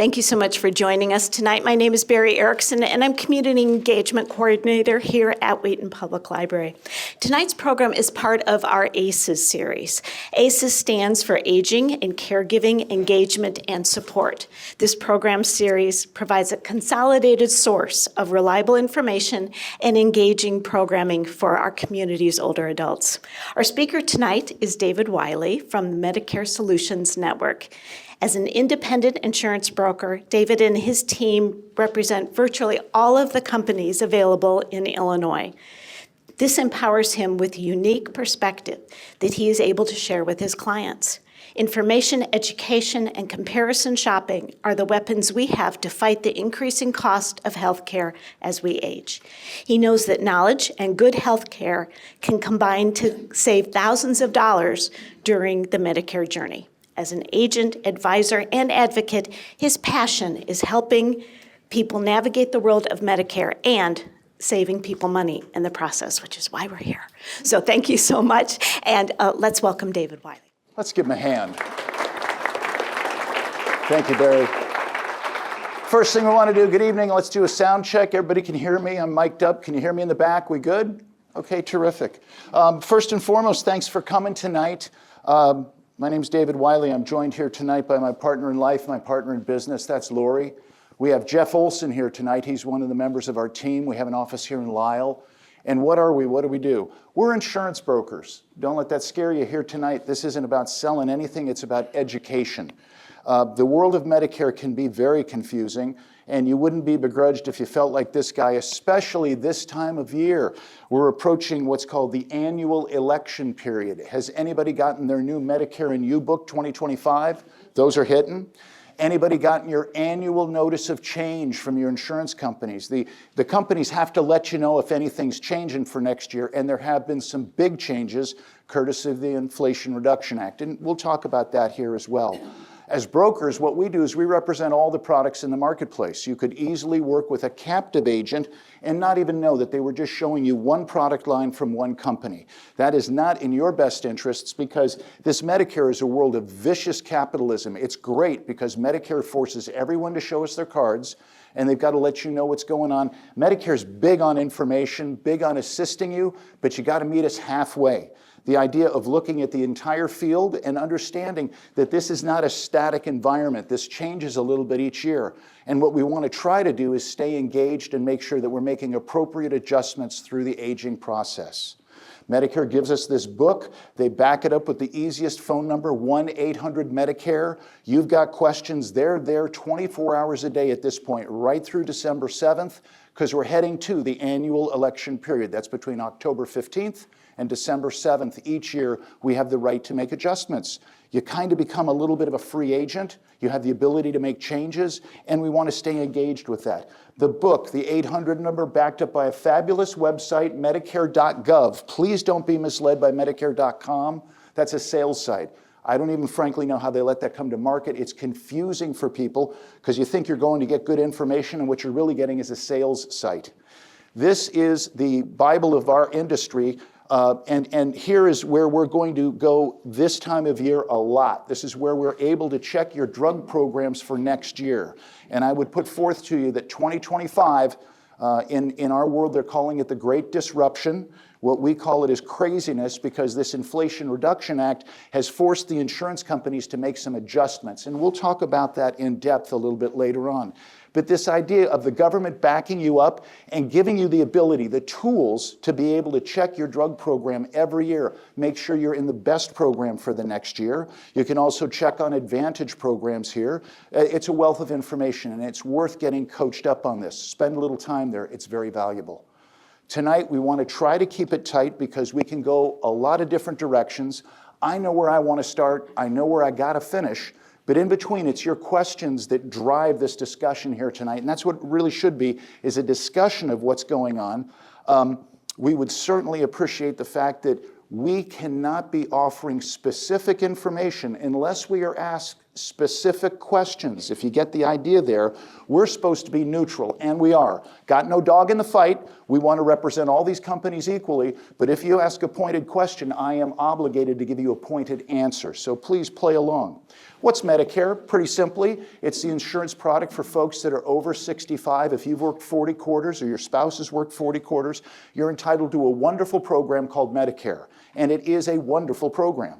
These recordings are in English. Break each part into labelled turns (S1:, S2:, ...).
S1: Thank you so much for joining us tonight. My name is Barry Erickson, and I'm Community Engagement Coordinator here at Wheaton Public Library. Tonight's program is part of our ACES series. ACES stands for Aging and Caregiving Engagement and Support. This program series provides a consolidated source of reliable information and engaging programming for our community's older adults. Our speaker tonight is David Wylly from the Medicare Solutions Network. As an independent insurance broker, David and his team represent virtually all of the companies available in Illinois. This empowers him with a unique perspective that he is able to share with his clients. Information, education, and comparison shopping are the weapons we have to fight the increasing cost of healthcare as we age. He knows that knowledge and good healthcare can combine to save thousands of dollars during the Medicare journey. As an agent, advisor, and advocate, his passion is helping people navigate the world of Medicare and saving people money in the process, which is why we're here. So thank you so much, and let's welcome David Wylly.
S2: Let's give him a hand. Thank you, Barry. First thing we want to do, good evening, let's do a sound check. Everybody can hear me, I'm mic'd up. Can you hear me in the back? We good? Okay, terrific. First and foremost, thanks for coming tonight. My name's David Wylly. I'm joined here tonight by my partner in life, my partner in business, that's Lori. We have Jeff Olson here tonight. He's one of the members of our team. We have an office here in Lisle. And what are we? What do we do? We're insurance brokers. Don't let that scare you here tonight. This isn't about selling anything. It's about education. The world of Medicare can be very confusing, and you wouldn't be begrudged if you felt like this guy, especially this time of year. We're approaching what's called the annual election period. Has anybody gotten their new Medicare and You book 2025? Those are hitting. Anybody gotten your annual notice of change from your insurance companies? The companies have to let you know if anything's changing for next year, and there have been some big changes courtesy of the Inflation Reduction Act, and we'll talk about that here as well. As brokers, what we do is we represent all the products in the marketplace. You could easily work with a captive agent and not even know that they were just showing you one product line from one company. That is not in your best interests because this Medicare is a world of vicious capitalism. It's great because Medicare forces everyone to show us their cards, and they've got to let you know what's going on. Medicare's big on information, big on assisting you, but you got to meet us halfway. The idea of looking at the entire field and understanding that this is not a static environment. This changes a little bit each year. And what we want to try to do is stay engaged and make sure that we're making appropriate adjustments through the aging process. Medicare gives us this book. They back it up with the easiest phone number, 1-800-MEDICARE. You've got questions. They're there 24 hours a day at this point, right through December 7th, because we're heading to the annual election period. That's between October 15th and December 7th. Each year, we have the right to make adjustments. You kind of become a little bit of a free agent. You have the ability to make changes, and we want to stay engaged with that. The book, the 800 number, backed up by a fabulous website, Medicare.gov. Please don't be misled by Medicare.com. That's a sales site. I don't even frankly know how they let that come to market. It's confusing for people because you think you're going to get good information, and what you're really getting is a sales site. This is the Bible of our industry. And here is where we're going to go this time of year a lot. This is where we're able to check your drug programs for next year. And I would put forth to you that 2025, in our world, they're calling it the Great Disruption. What we call it is craziness because this Inflation Reduction Act has forced the insurance companies to make some adjustments. And we'll talk about that in depth a little bit later on. But this idea of the government backing you up and giving you the ability, the tools to be able to check your drug program every year, make sure you're in the best program for the next year. You can also check on Advantage programs here. It's a wealth of information, and it's worth getting coached up on this. Spend a little time there. It's very valuable. Tonight, we want to try to keep it tight because we can go a lot of different directions. I know where I want to start. I know where I got to finish. But in between, it's your questions that drive this discussion here tonight. And that's what it really should be, is a discussion of what's going on. We would certainly appreciate the fact that we cannot be offering specific information unless we are asked specific questions. If you get the idea there, we're supposed to be neutral, and we are. Got no dog in the fight. We want to represent all these companies equally, but if you ask a pointed question, I am obligated to give you a pointed answer. So please play along. What's Medicare? Pretty simply, it's the insurance product for folks that are over 65. If you've worked 40 quarters or your spouse has worked 40 quarters, you're entitled to a wonderful program called Medicare, and it is a wonderful program.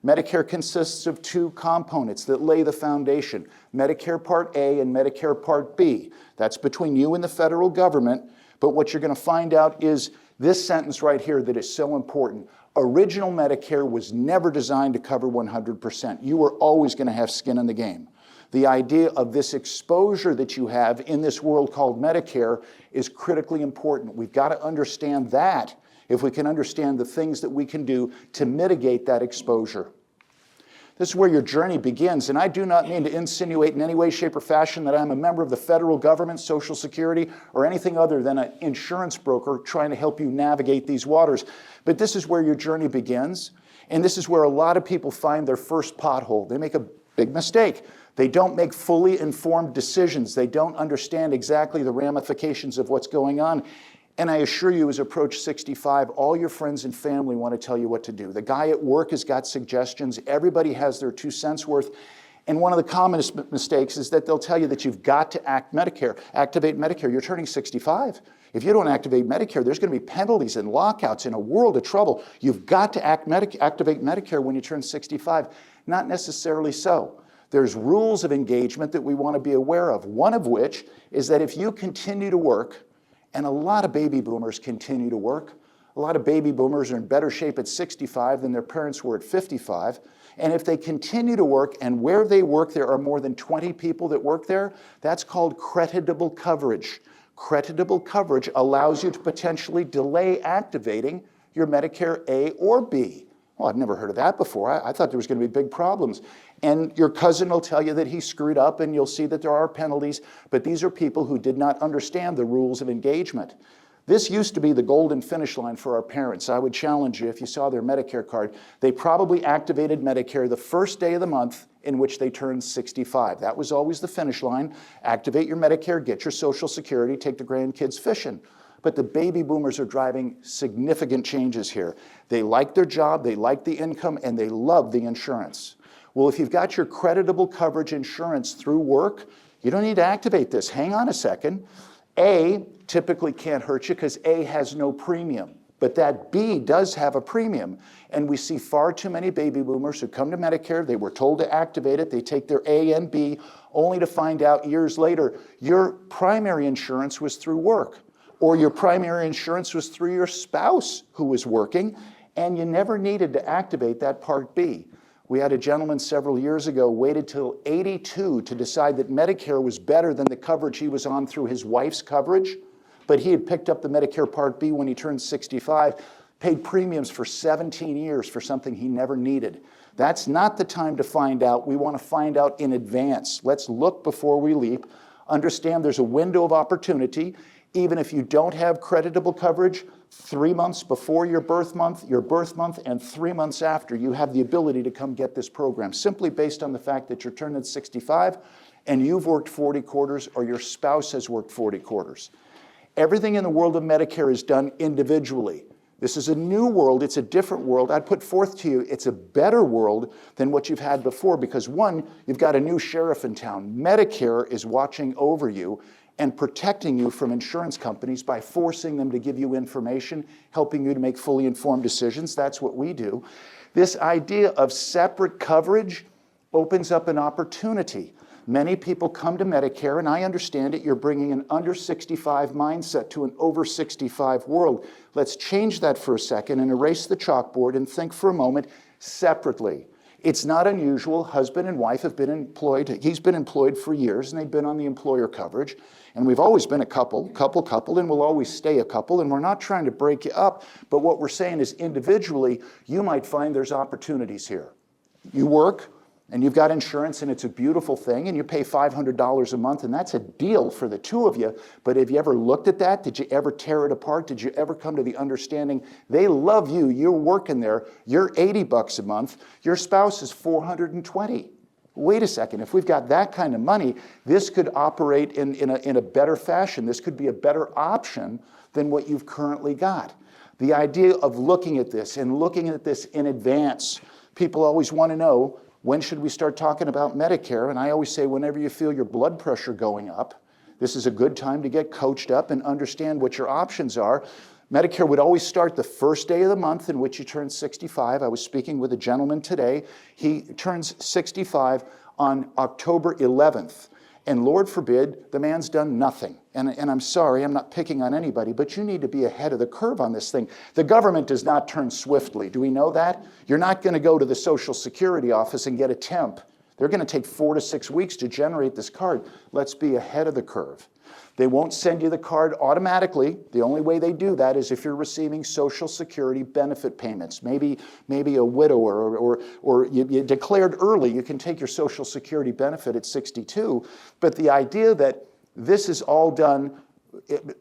S2: Medicare consists of two components that lay the foundation, Medicare Part A and Medicare Part B. That's between you and the federal government, but what you're going to find out is this sentence right here that is so important. Original Medicare was never designed to cover 100%. You were always going to have skin in the game. The idea of this exposure that you have in this world called Medicare is critically important. We've got to understand that if we can understand the things that we can do to mitigate that exposure. This is where your journey begins, and I do not mean to insinuate in any way, shape, or fashion that I'm a member of the federal government, Social Security, or anything other than an insurance broker trying to help you navigate these waters. But this is where your journey begins, and this is where a lot of people find their first pothole. They make a big mistake. They don't make fully informed decisions. They don't understand exactly the ramifications of what's going on. And I assure you, as you approach 65, all your friends and family want to tell you what to do. The guy at work has got suggestions. Everybody has their 2 cents worth. And one of the commonest mistakes is that they'll tell you that you've got to activate Medicare. You're turning 65. If you don't activate Medicare, there's going to be penalties and lockouts and a world of trouble. You've got to activate Medicare when you turn 65. Not necessarily so. There's rules of engagement that we want to be aware of, one of which is that if you continue to work, and a lot of baby boomers continue to work. A lot of baby boomers are in better shape at 65 than their parents were at 55. And if they continue to work, and where they work there are more than 20 people that work there, that's called creditable coverage. Creditable coverage allows you to potentially delay activating your Medicare A or B. Well, I've never heard of that before. I thought there was going to be big problems. And your cousin will tell you that he screwed up, and you'll see that there are penalties, but these are people who did not understand the rules of engagement. This used to be the golden finish line for our parents. I would challenge you, if you saw their Medicare card, they probably activated Medicare the first day of the month in which they turned 65. That was always the finish line. Activate your Medicare, get your Social Security, take the grandkids fishing. But the baby boomers are driving significant changes here. They like their job, they like the income, and they love the insurance. Well, if you've got your creditable coverage insurance through work, you don't need to activate this. Hang on a second. A typically can't hurt you because A has no premium, but that B does have a premium. And we see far too many baby boomers who come to Medicare, they were told to activate it, they take their A and B, only to find out years later, your primary insurance was through work, or your primary insurance was through your spouse who was working, and you never needed to activate that Part B. We had a gentleman several years ago waited till 82 to decide that Medicare was better than the coverage he was on through his wife's coverage, but he had picked up the Medicare Part B when he turned 65, paid premiums for 17 years for something he never needed. That's not the time to find out. We want to find out in advance. Let's look before we leap. Understand there's a window of opportunity. Even if you don't have creditable coverage, 3 months before your birth month, and 3 months after, you have the ability to come get this program, simply based on the fact that you're turning 65 and you've worked 40 quarters or your spouse has worked 40 quarters. Everything in the world of Medicare is done individually. This is a new world, it's a different world. I'd put forth to you, it's a better world than what you've had before because one, you've got a new sheriff in town. Medicare is watching over you and protecting you from insurance companies by forcing them to give you information, helping you to make fully informed decisions. That's what we do. This idea of separate coverage opens up an opportunity. Many people come to Medicare, and I understand it, you're bringing an under 65 mindset to an over 65 world. Let's change that for a second and erase the chalkboard and think for a moment separately. It's not unusual. Husband and wife have been employed. He's been employed for years, and they've been on the employer coverage. And we've always been a couple, and we'll always stay a couple. And we're not trying to break you up, but what we're saying is individually, you might find there's opportunities here. You work, and you've got insurance, and it's a beautiful thing, and you pay $500 a month, and that's a deal for the two of you. But have you ever looked at that? Did you ever tear it apart? Did you ever come to the understanding they love you, you're working there, you're $80 a month, your spouse is $420. wait a second, if we've got that kind of money, this could operate in a better fashion. This could be a better option than what you've currently got. The idea of looking at this and looking at this in advance, people always want to know, when should we start talking about Medicare? And I always say, whenever you feel your blood pressure going up, this is a good time to get coached up and understand what your options are. Medicare would always start the first day of the month in which you turn 65. I was speaking with a gentleman today. He turns 65 on October 11th. And Lord forbid, the man's done nothing. And I'm sorry, I'm not picking on anybody, but you need to be ahead of the curve on this thing. The government does not turn swiftly. Do we know that? You're not going to go to the Social Security office and get a temp. They're going to take 4 to 6 weeks to generate this card. Let's be ahead of the curve. They won't send you the card automatically. The only way they do that is if you're receiving Social Security benefit payments, maybe a widower, or you declared early, you can take your Social Security benefit at 62. But the idea that this is all done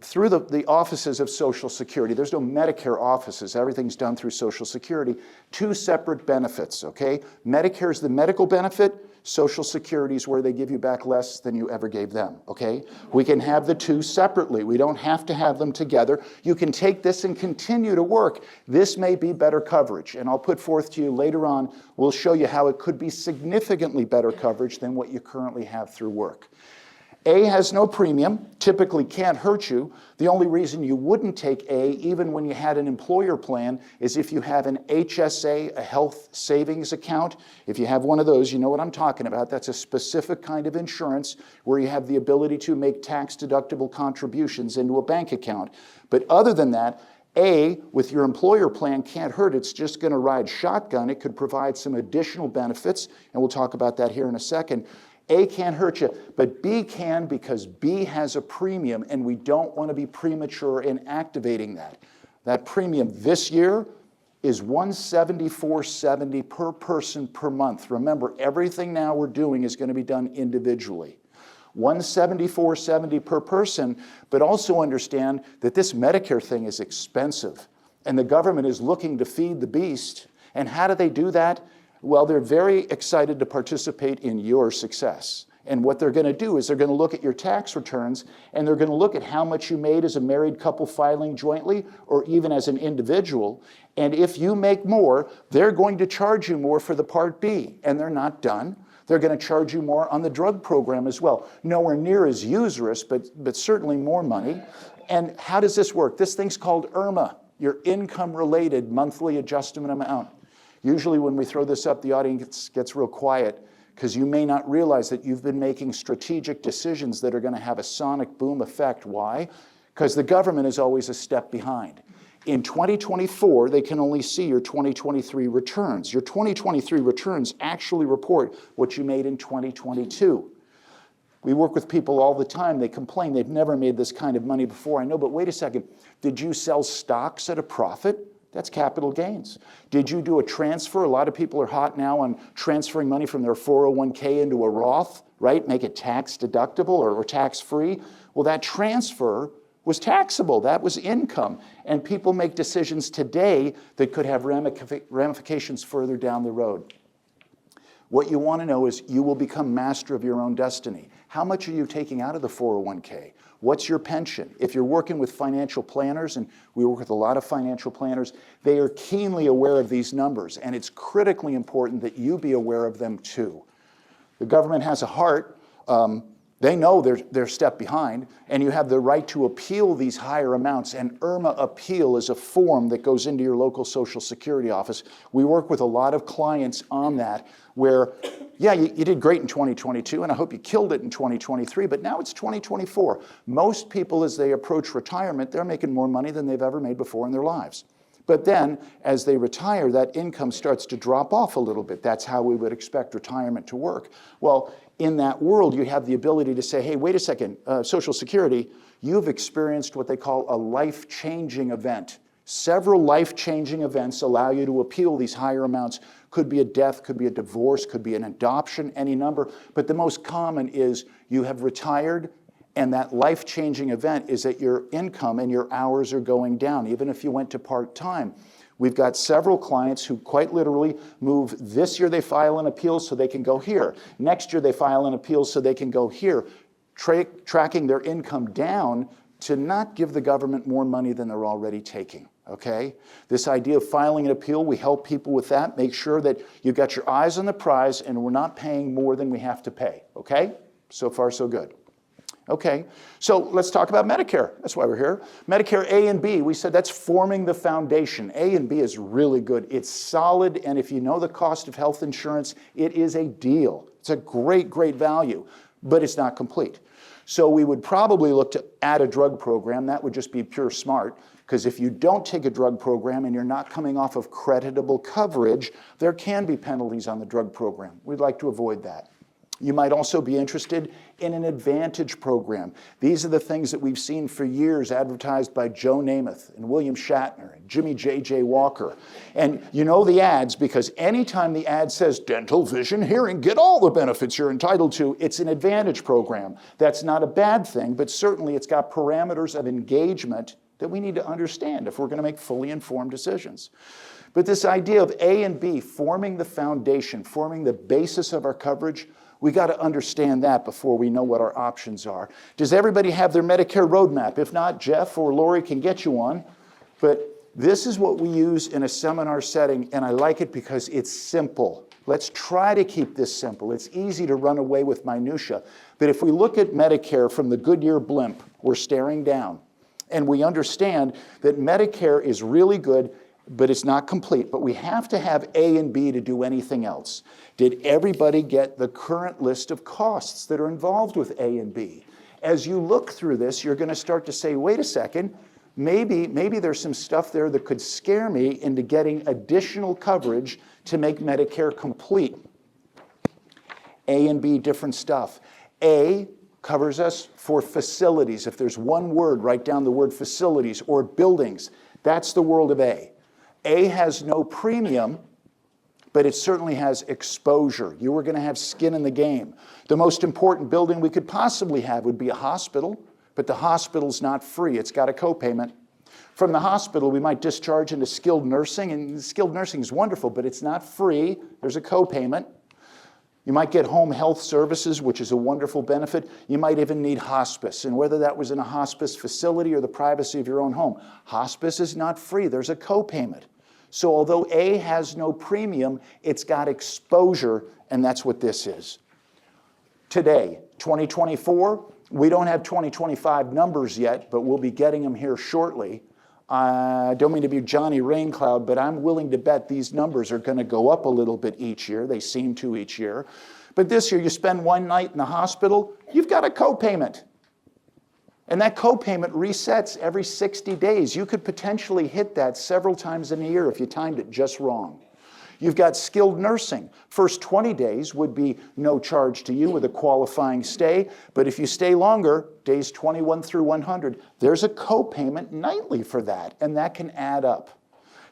S2: through the offices of Social Security. There's no Medicare offices. Everything's done through Social Security. 2 separate benefits, okay? Medicare is the medical benefit. Social Security is where they give you back less than you ever gave them, okay? We can have the 2 separately. We don't have to have them together. You can take this and continue to work. This may be better coverage, and I'll put forth to you later on, we'll show you how it could be significantly better coverage than what you currently have through work. A has no premium, typically can't hurt you. The only reason you wouldn't take A, even when you had an employer plan, is if you have an HSA, a health savings account. If you have one of those, you know what I'm talking about. That's a specific kind of insurance where you have the ability to make tax-deductible contributions into a bank account. But other than that, A, with your employer plan, can't hurt. It's just going to ride shotgun. It could provide some additional benefits, and we'll talk about that here in a second. A can't hurt you, but B can, because B has a premium, and we don't want to be premature in activating that. That premium this year is $174.70 per person per month. Remember, everything now we're doing is going to be done individually. $174.70 per person, but also understand that this Medicare thing is expensive, and the government is looking to feed the beast. And how do they do that? Well, they're very excited to participate in your success. And what they're going to do is they're going to look at your tax returns, and they're going to look at how much you made as a married couple filing jointly or even as an individual. And if you make more, they're going to charge you more for the Part B. And they're not done. They're going to charge you more on the drug program as well. Nowhere near as usurious, but certainly more money. And how does this work? This thing's called IRMA, your income-related monthly adjustment amount. Usually when we throw this up, the audience gets real quiet because you may not realize that you've been making strategic decisions that are going to have a sonic boom effect. Why? Because the government is always a step behind. In 2024, they can only see your 2023 returns. Your 2023 returns actually report what you made in 2022. We work with people all the time. They complain they've never made this kind of money before. I know, but wait a second. Did you sell stocks at a profit? That's capital gains. Did you do a transfer? A lot of people are hot now on transferring money from their 401k into a Roth, right? Make it tax deductible or tax-free. Well, that transfer was taxable. That was income. And people make decisions today that could have ramifications further down the road. What you want to know is you will become master of your own destiny. How much are you taking out of the 401k? What's your pension? If you're working with financial planners, and we work with a lot of financial planners, they are keenly aware of these numbers, and it's critically important that you be aware of them too. The government has a heart. They know they're a step behind, and you have the right to appeal these higher amounts, and IRMA appeal is a form that goes into your local Social Security office. We work with a lot of clients on that where, yeah, you did great in 2022, and I hope you killed it in 2023, but now it's 2024. Most people, as they approach retirement, they're making more money than they've ever made before in their lives. But then, as they retire, that income starts to drop off a little bit. That's how we would expect retirement to work. Well, in that world, you have the ability to say, hey, wait a second, Social Security, you've experienced what they call a life-changing event. Several life-changing events allow you to appeal these higher amounts. Could be a death, could be a divorce, could be an adoption, any number. But the most common is you have retired, and that life-changing event is that your income and your hours are going down, even if you went to part-time. We've got several clients who quite literally move. This year they file an appeal so they can go here. Next year they file an appeal so they can go here, tracking their income down to not give the government more money than they're already taking, okay? This idea of filing an appeal, we help people with that. Make sure that you've got your eyes on the prize and we're not paying more than we have to pay, okay? So far, so good. Okay, so let's talk about Medicare. That's why we're here. Medicare A and B, we said that's forming the foundation. A and B is really good. It's solid, and if you know the cost of health insurance, it is a deal. It's a great, great value, but it's not complete. So we would probably look to add a drug program. That would just be pure smart, because if you don't take a drug program and you're not coming off of creditable coverage, there can be penalties on the drug program. We'd like to avoid that. You might also be interested in an Advantage program. These are the things that we've seen for years advertised by Joe Namath and William Shatner and Jimmy J.J. Walker. And you know the ads because anytime the ad says dental, vision, hearing, get all the benefits you're entitled to, it's an Advantage program. That's not a bad thing, but certainly it's got parameters of engagement that we need to understand if we're going to make fully informed decisions. But this idea of A and B forming the foundation, forming the basis of our coverage, we got to understand that before we know what our options are. Does everybody have their Medicare roadmap? If not, Jeff or Lori can get you one. But this is what we use in a seminar setting, and I like it because it's simple. Let's try to keep this simple. It's easy to run away with minutia. But if we look at Medicare from the Goodyear blimp, we're staring down. And we understand that Medicare is really good, but it's not complete. But we have to have A and B to do anything else. Did everybody get the current list of costs that are involved with A and B? As you look through this, you're going to start to say, wait a second, maybe there's some stuff there that could scare me into getting additional coverage to make Medicare complete. A and B, different stuff. A covers us for facilities. If there's one word, write down the word facilities or buildings. That's the world of A. A has no premium, but it certainly has exposure. You are going to have skin in the game. The most important building we could possibly have would be a hospital, but the hospital's not free. It's got a copayment. From the hospital, we might discharge into skilled nursing, and skilled nursing is wonderful, but it's not free. There's a copayment. You might get home health services, which is a wonderful benefit. You might even need hospice, and whether that was in a hospice facility or the privacy of your own home, hospice is not free. There's a copayment. So although A has no premium, it's got exposure, and that's what this is. Today, 2024, we don't have 2025 numbers yet, but we'll be getting them here shortly. I don't mean to be Johnny Raincloud, but I'm willing to bet these numbers are going to go up a little bit each year. They seem to each year. But this year, you spend one night in the hospital, you've got a copayment. And that copayment resets every 60 days. You could potentially hit that several times in a year if you timed it just wrong. You've got skilled nursing. First 20 days would be no charge to you with a qualifying stay, but if you stay longer, days 21 through 100, there's a copayment nightly for that, and that can add up.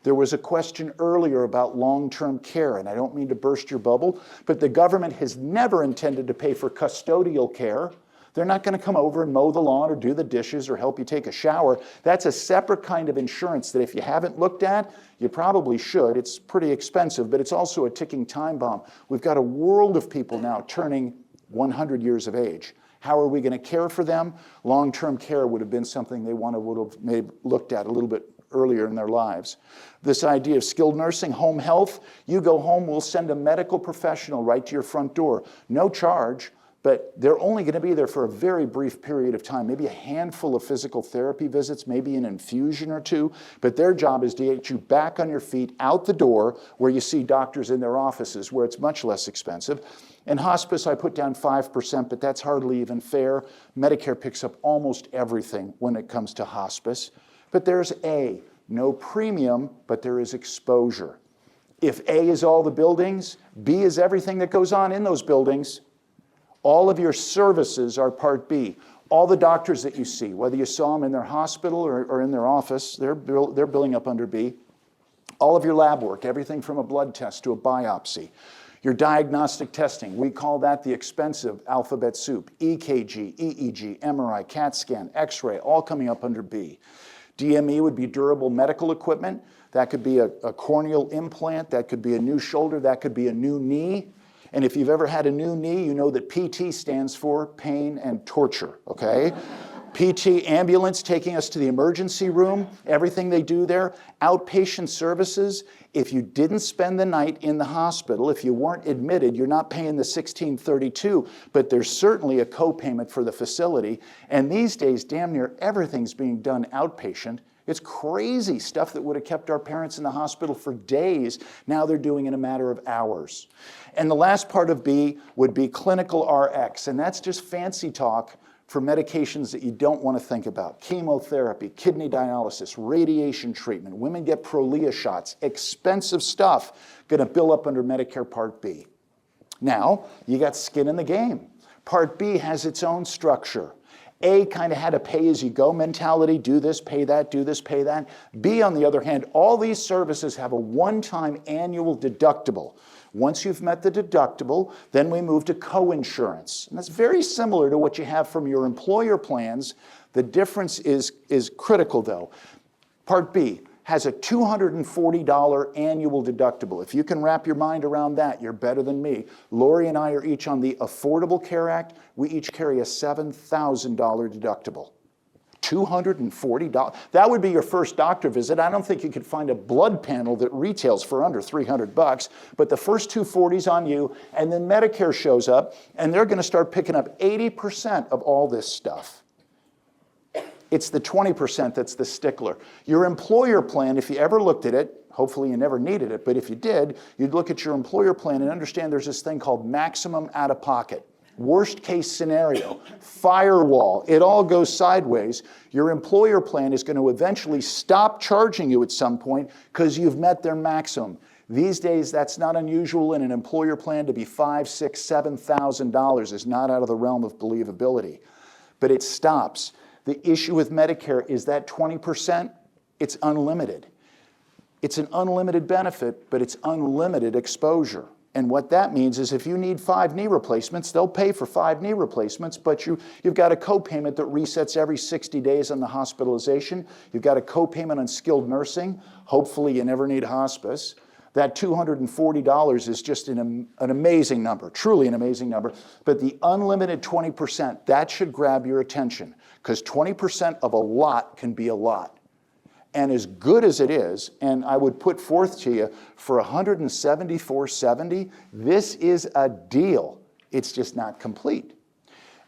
S2: There was a question earlier about long-term care, and I don't mean to burst your bubble, but the government has never intended to pay for custodial care. They're not going to come over and mow the lawn or do the dishes or help you take a shower. That's a separate kind of insurance that if you haven't looked at, you probably should. It's pretty expensive, but it's also a ticking time bomb. We've got a world of people now turning 100 years of age. How are we going to care for them? Long-term care would have been something they would have maybe looked at a little bit earlier in their lives. This idea of skilled nursing, home health, you go home, we'll send a medical professional right to your front door. No charge. But they're only going to be there for a very brief period of time, maybe a handful of physical therapy visits, maybe an infusion or two, but their job is to get you back on your feet out the door where you see doctors in their offices, where it's much less expensive. And hospice, I put down 5%, but that's hardly even fair. Medicare picks up almost everything when it comes to hospice. But there's A, no premium, but there is exposure. If A is all the buildings, B is everything that goes on in those buildings. All of your services are Part B. All the doctors that you see, whether you saw them in their hospital or in their office, they're billing up under B. All of your lab work, everything from a blood test to a biopsy. Your diagnostic testing, we call that the expensive alphabet soup. EKG, EEG, MRI, CAT scan, X-ray, all coming up under B. DME would be durable medical equipment. That could be a corneal implant, that could be a new shoulder, that could be a new knee. And if you've ever had a new knee, you know that PT stands for pain and torture, okay? PT, ambulance taking us to the emergency room, everything they do there. Outpatient services, if you didn't spend the night in the hospital, if you weren't admitted, you're not paying the $1,632, but there's certainly a co-payment for the facility. And these days, damn near everything's being done outpatient. It's crazy stuff that would have kept our parents in the hospital for days. Now they're doing in a matter of hours. And the last part of B would be clinical RX, and that's just fancy talk for medications that you don't want to think about. Chemotherapy, kidney dialysis, radiation treatment. Women get Prolia shots, expensive stuff, going to bill up under Medicare Part B. Now, you got skin in the game. Part B has its own structure. A kind of had a pay-as-you-go mentality, do this, pay that, do this, pay that. B, on the other hand, all these services have a one-time annual deductible. Once you've met the deductible, then we move to co-insurance. And that's very similar to what you have from your employer plans. The difference is critical, though. Part B has a $240 annual deductible. If you can wrap your mind around that, you're better than me. Lori and I are each on the Affordable Care Act. We each carry a $7,000 deductible. $240. That would be your first doctor visit. I don't think you could find a blood panel that retails for under $300, but the first 240's on you, and then Medicare shows up, and they're going to start picking up 80% of all this stuff. It's the 20% that's the stickler. Your employer plan, if you ever looked at it, hopefully you never needed it, but if you did, you'd look at your employer plan and understand there's this thing called maximum out-of-pocket. Worst case scenario, firewall, it all goes sideways. Your employer plan is going to eventually stop charging you at some point because you've met their maximum. These days, that's not unusual in an employer plan to be $5,000, $6,000, $7,000 is not out of the realm of believability. But it stops. The issue with Medicare is that 20%, it's unlimited. It's an unlimited benefit, but it's unlimited exposure. And what that means is if you need 5 knee replacements, they'll pay for 5 knee replacements, but you've got a copayment that resets every 60 days on the hospitalization. You've got a copayment on skilled nursing. Hopefully you never need hospice. That $240 is just an amazing number, truly an amazing number. But the unlimited 20%, that should grab your attention, because 20% of a lot can be a lot. And as good as it is, and I would put forth to you, for $174.70, this is a deal. It's just not complete.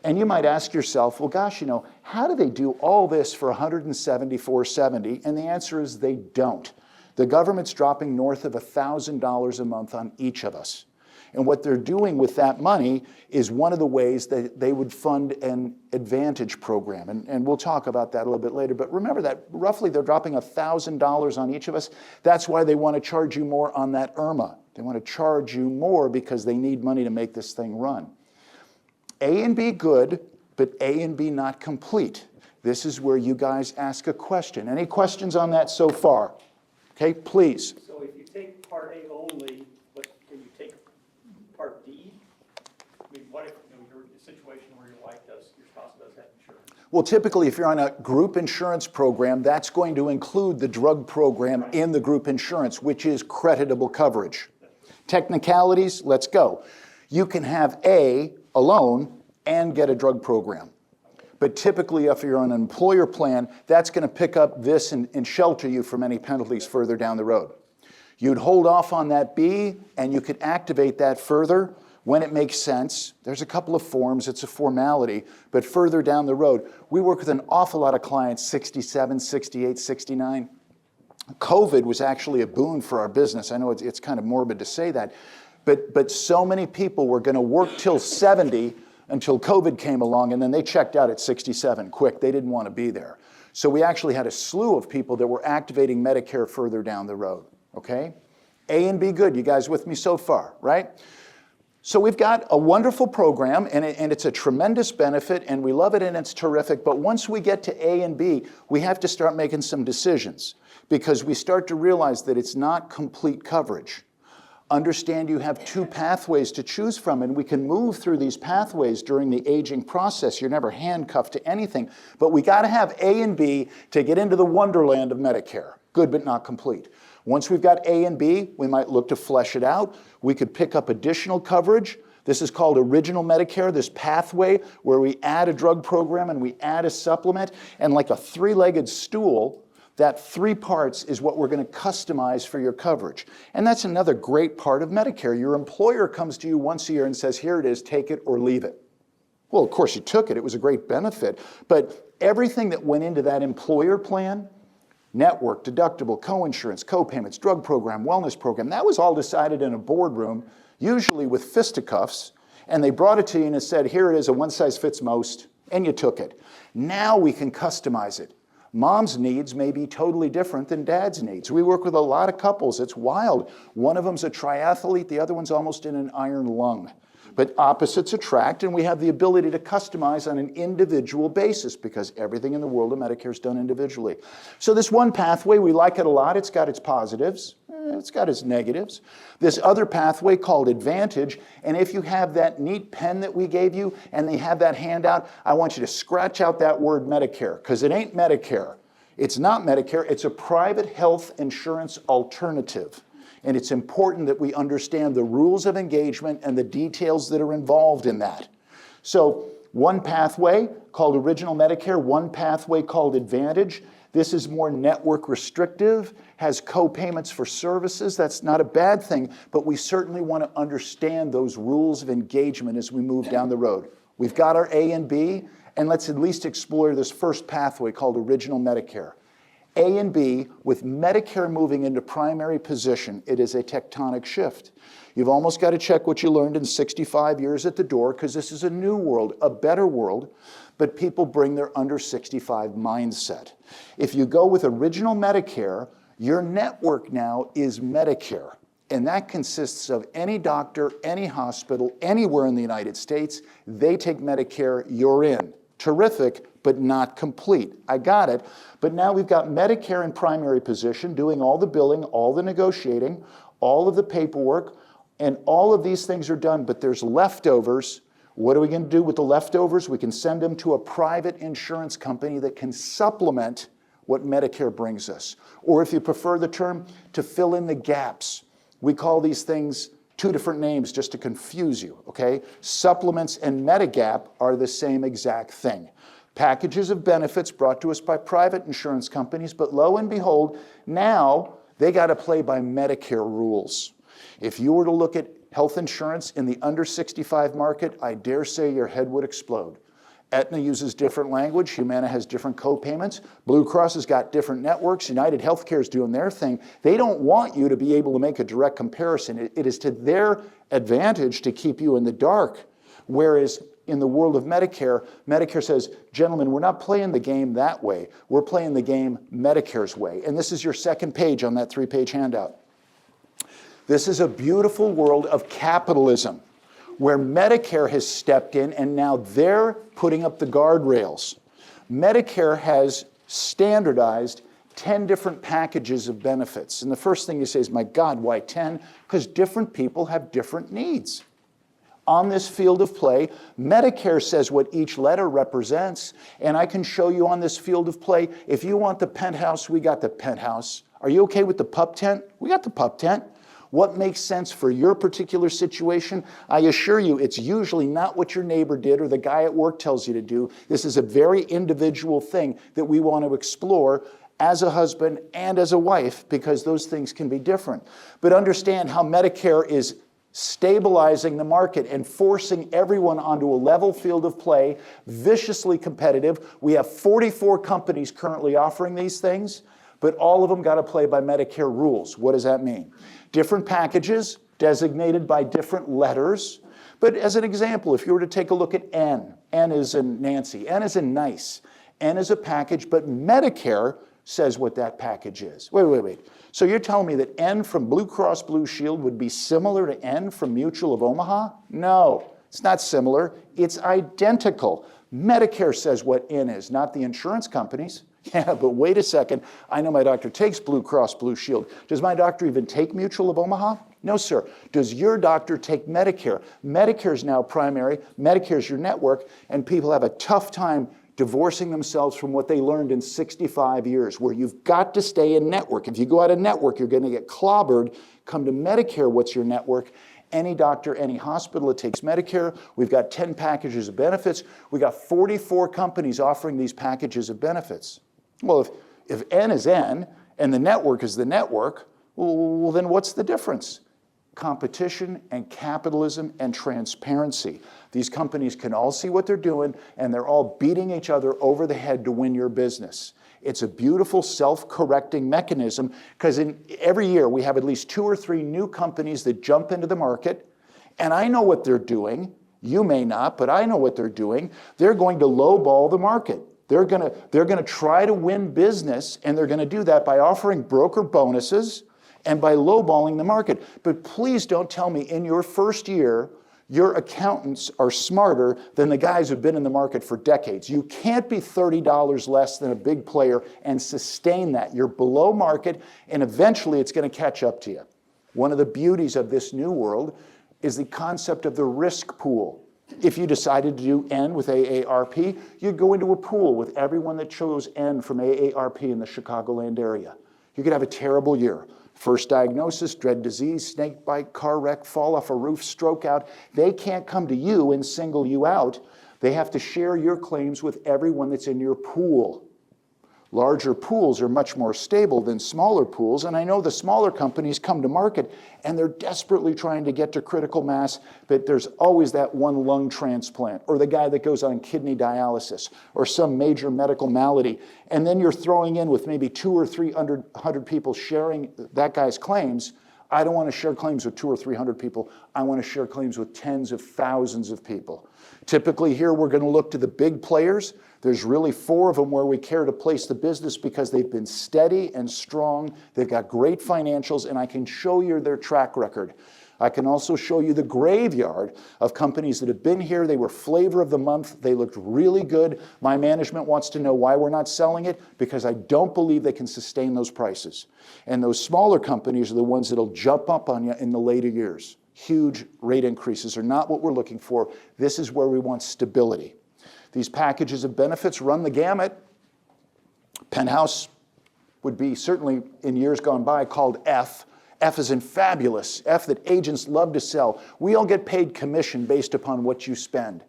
S2: And you might ask yourself, well, gosh, you know, how do they do all this for $174.70? And the answer is they don't. The government's dropping north of $1,000 a month on each of us. And what they're doing with that money is one of the ways that they would fund an advantage program. And we'll talk about that a little bit later. But remember that roughly they're dropping $1,000 on each of us. That's why they want to charge you more on that IRMA. They want to charge you more because they need money to make this thing run. A and B good, but A and B not complete. This is where you guys ask a question. Any questions on that so far? Okay, please.
S3: So if you take Part A only, but can you take Part D? I mean, what if you're in a situation where your spouse does have insurance?
S2: Well, typically, if you're on a group insurance program, that's going to include the drug program in the group insurance, which is creditable coverage. Technicalities, let's go. You can have A alone and get a drug program. But typically, if you're on an employer plan, that's going to pick up this and shelter you from any penalties further down the road. You'd hold off on that B, and you could activate that further when it makes sense. There's a couple of forms, it's a formality, but further down the road. We work with an awful lot of clients, 67, 68, 69. COVID was actually a boon for our business. I know it's kind of morbid to say that, but so many people were going to work till 70 until COVID came along, and then they checked out at 67 quick. They didn't want to be there. So we actually had a slew of people that were activating Medicare further down the road, okay? A and B good, you guys with me so far, right? So we've got a wonderful program, and it's a tremendous benefit, and we love it, and it's terrific. But once we get to A and B, we have to start making some decisions, because we start to realize that it's not complete coverage. Understand you have 2 pathways to choose from, and we can move through these pathways during the aging process. You're never handcuffed to anything, but we got to have A and B to get into the wonderland of Medicare. Good, but not complete. Once we've got A and B, we might look to flesh it out. We could pick up additional coverage. This is called original Medicare, this pathway where we add a drug program and we add a supplement. And like a three-legged stool, that 3 parts is what we're going to customize for your coverage. And that's another great part of Medicare. Your employer comes to you once a year and says, here it is, take it or leave it. Well, of course you took it. It was a great benefit. But everything that went into that employer plan, network, deductible, co-insurance, co-payments, drug program, wellness program, that was all decided in a boardroom, usually with fisticuffs, and they brought it to you and said, here it is, a one-size-fits-most, and you took it. Now we can customize it. Mom's needs may be totally different than dad's needs. We work with a lot of couples. It's wild. One of them's a triathlete, the other one's almost in an iron lung. But opposites attract, and we have the ability to customize on an individual basis because everything in the world of Medicare is done individually. So this one pathway, we like it a lot. It's got its positives. It's got its negatives. This other pathway called Advantage, and if you have that neat pen that we gave you and they have that handout, I want you to scratch out that word Medicare because it ain't Medicare. It's not Medicare. It's a private health insurance alternative. And it's important that we understand the rules of engagement and the details that are involved in that. So one pathway called Original Medicare, one pathway called Advantage. This is more network restrictive, has co-payments for services. That's not a bad thing, but we certainly want to understand those rules of engagement as we move down the road. We've got our A and B, and let's at least explore this first pathway called Original Medicare. A and B, with Medicare moving into primary position, it is a tectonic shift. You've almost got to check what you learned in 65 years at the door because this is a new world, a better world, but people bring their under 65 mindset. If you go with Original Medicare, your network now is Medicare, and that consists of any doctor, any hospital, anywhere in the United States. They take Medicare, you're in. Terrific, but not complete. I got it. But now we've got Medicare in primary position, doing all the billing, all the negotiating, all of the paperwork, and all of these things are done, but there's leftovers. What are we going to do with the leftovers? We can send them to a private insurance company that can supplement what Medicare brings us. Or if you prefer the term, to fill in the gaps. We call these things 2 different names just to confuse you, okay? Supplements and Medigap are the same exact thing. Packages of benefits brought to us by private insurance companies, but lo and behold, now they got to play by Medicare rules. If you were to look at health insurance in the under 65 market, I dare say your head would explode. Aetna uses different language, Humana has different co-payments, Blue Cross has got different networks, United Healthcare is doing their thing. They don't want you to be able to make a direct comparison. It is to their advantage to keep you in the dark. Whereas in the world of Medicare, Medicare says, gentlemen, we're not playing the game that way. We're playing the game Medicare's way. And this is your second page on that 3-page handout. This is a beautiful world of capitalism, where Medicare has stepped in and now they're putting up the guardrails. Medicare has standardized 10 different packages of benefits. And the first thing you say is, my God, why 10? Because different people have different needs. On this field of play, Medicare says what each letter represents, and I can show you on this field of play, if you want the penthouse, we got the penthouse. Are you okay with the pup tent? We got the pup tent. What makes sense for your particular situation? I assure you, it's usually not what your neighbor did or the guy at work tells you to do. This is a very individual thing that we want to explore as a husband and as a wife, because those things can be different. But understand how Medicare is stabilizing the market and forcing everyone onto a level field of play, viciously competitive. We have 44 companies currently offering these things, but all of them got to play by Medicare rules. What does that mean? Different packages designated by different letters. But as an example, if you were to take a look at N is in Nancy, N is in nice, N is a package, but Medicare says what that package is. Wait. So you're telling me that N from Blue Cross Blue Shield would be similar to N from Mutual of Omaha? No, it's not similar. It's identical. Medicare says what N is, not the insurance companies. Yeah, but wait a second. I know my doctor takes Blue Cross Blue Shield. Does my doctor even take Mutual of Omaha? No, sir. Does your doctor take Medicare? Medicare's now primary. Medicare's your network, and people have a tough time divorcing themselves from what they learned in 65 years, where you've got to stay in network. If you go out of network, you're going to get clobbered. Come to Medicare, what's your network? Any doctor, any hospital that takes Medicare. We've got 10 packages of benefits. We've got 44 companies offering these packages of benefits. Well, if N is N and the network is the network, well, then what's the difference? Competition and capitalism and transparency. These companies can all see what they're doing, and they're all beating each other over the head to win your business. It's a beautiful self-correcting mechanism, because every year we have at least 2 or 3 new companies that jump into the market, and I know what they're doing. You may not, but I know what they're doing. They're going to lowball the market. They're going to try to win business, and they're going to do that by offering broker bonuses and by lowballing the market. But please don't tell me in your first year, your accountants are smarter than the guys who've been in the market for decades. You can't be $30 less than a big player and sustain that. You're below market, and eventually it's going to catch up to you. One of the beauties of this new world is the concept of the risk pool. If you decided to do N with AARP, you'd go into a pool with everyone that chose N from AARP in the Chicagoland area. You could have a terrible year. First diagnosis, dread disease, snake bite, car wreck, fall off a roof, stroke out. They can't come to you and single you out. They have to share your claims with everyone that's in your pool. Larger pools are much more stable than smaller pools, and I know the smaller companies come to market and they're desperately trying to get to critical mass, but there's always that one lung transplant, or the guy that goes on kidney dialysis, or some major medical malady, and then you're throwing in with maybe 200 or 300 people sharing that guy's claims. I don't want to share claims with 200 or 300 people. I want to share claims with tens of thousands of people. Typically here we're going to look to the big players. There's really 4 of them where we care to place the business because they've been steady and strong. They've got great financials, and I can show you their track record. I can also show you the graveyard of companies that have been here. They were flavor of the month. They looked really good. My management wants to know why we're not selling it, because I don't believe they can sustain those prices. And those smaller companies are the ones that'll jump up on you in the later years. Huge rate increases are not what we're looking for. This is where we want stability. These packages of benefits run the gamut. Penthouse would be certainly in years gone by called F. F is in fabulous, F that agents love to sell. We all get paid commission based upon what you spend.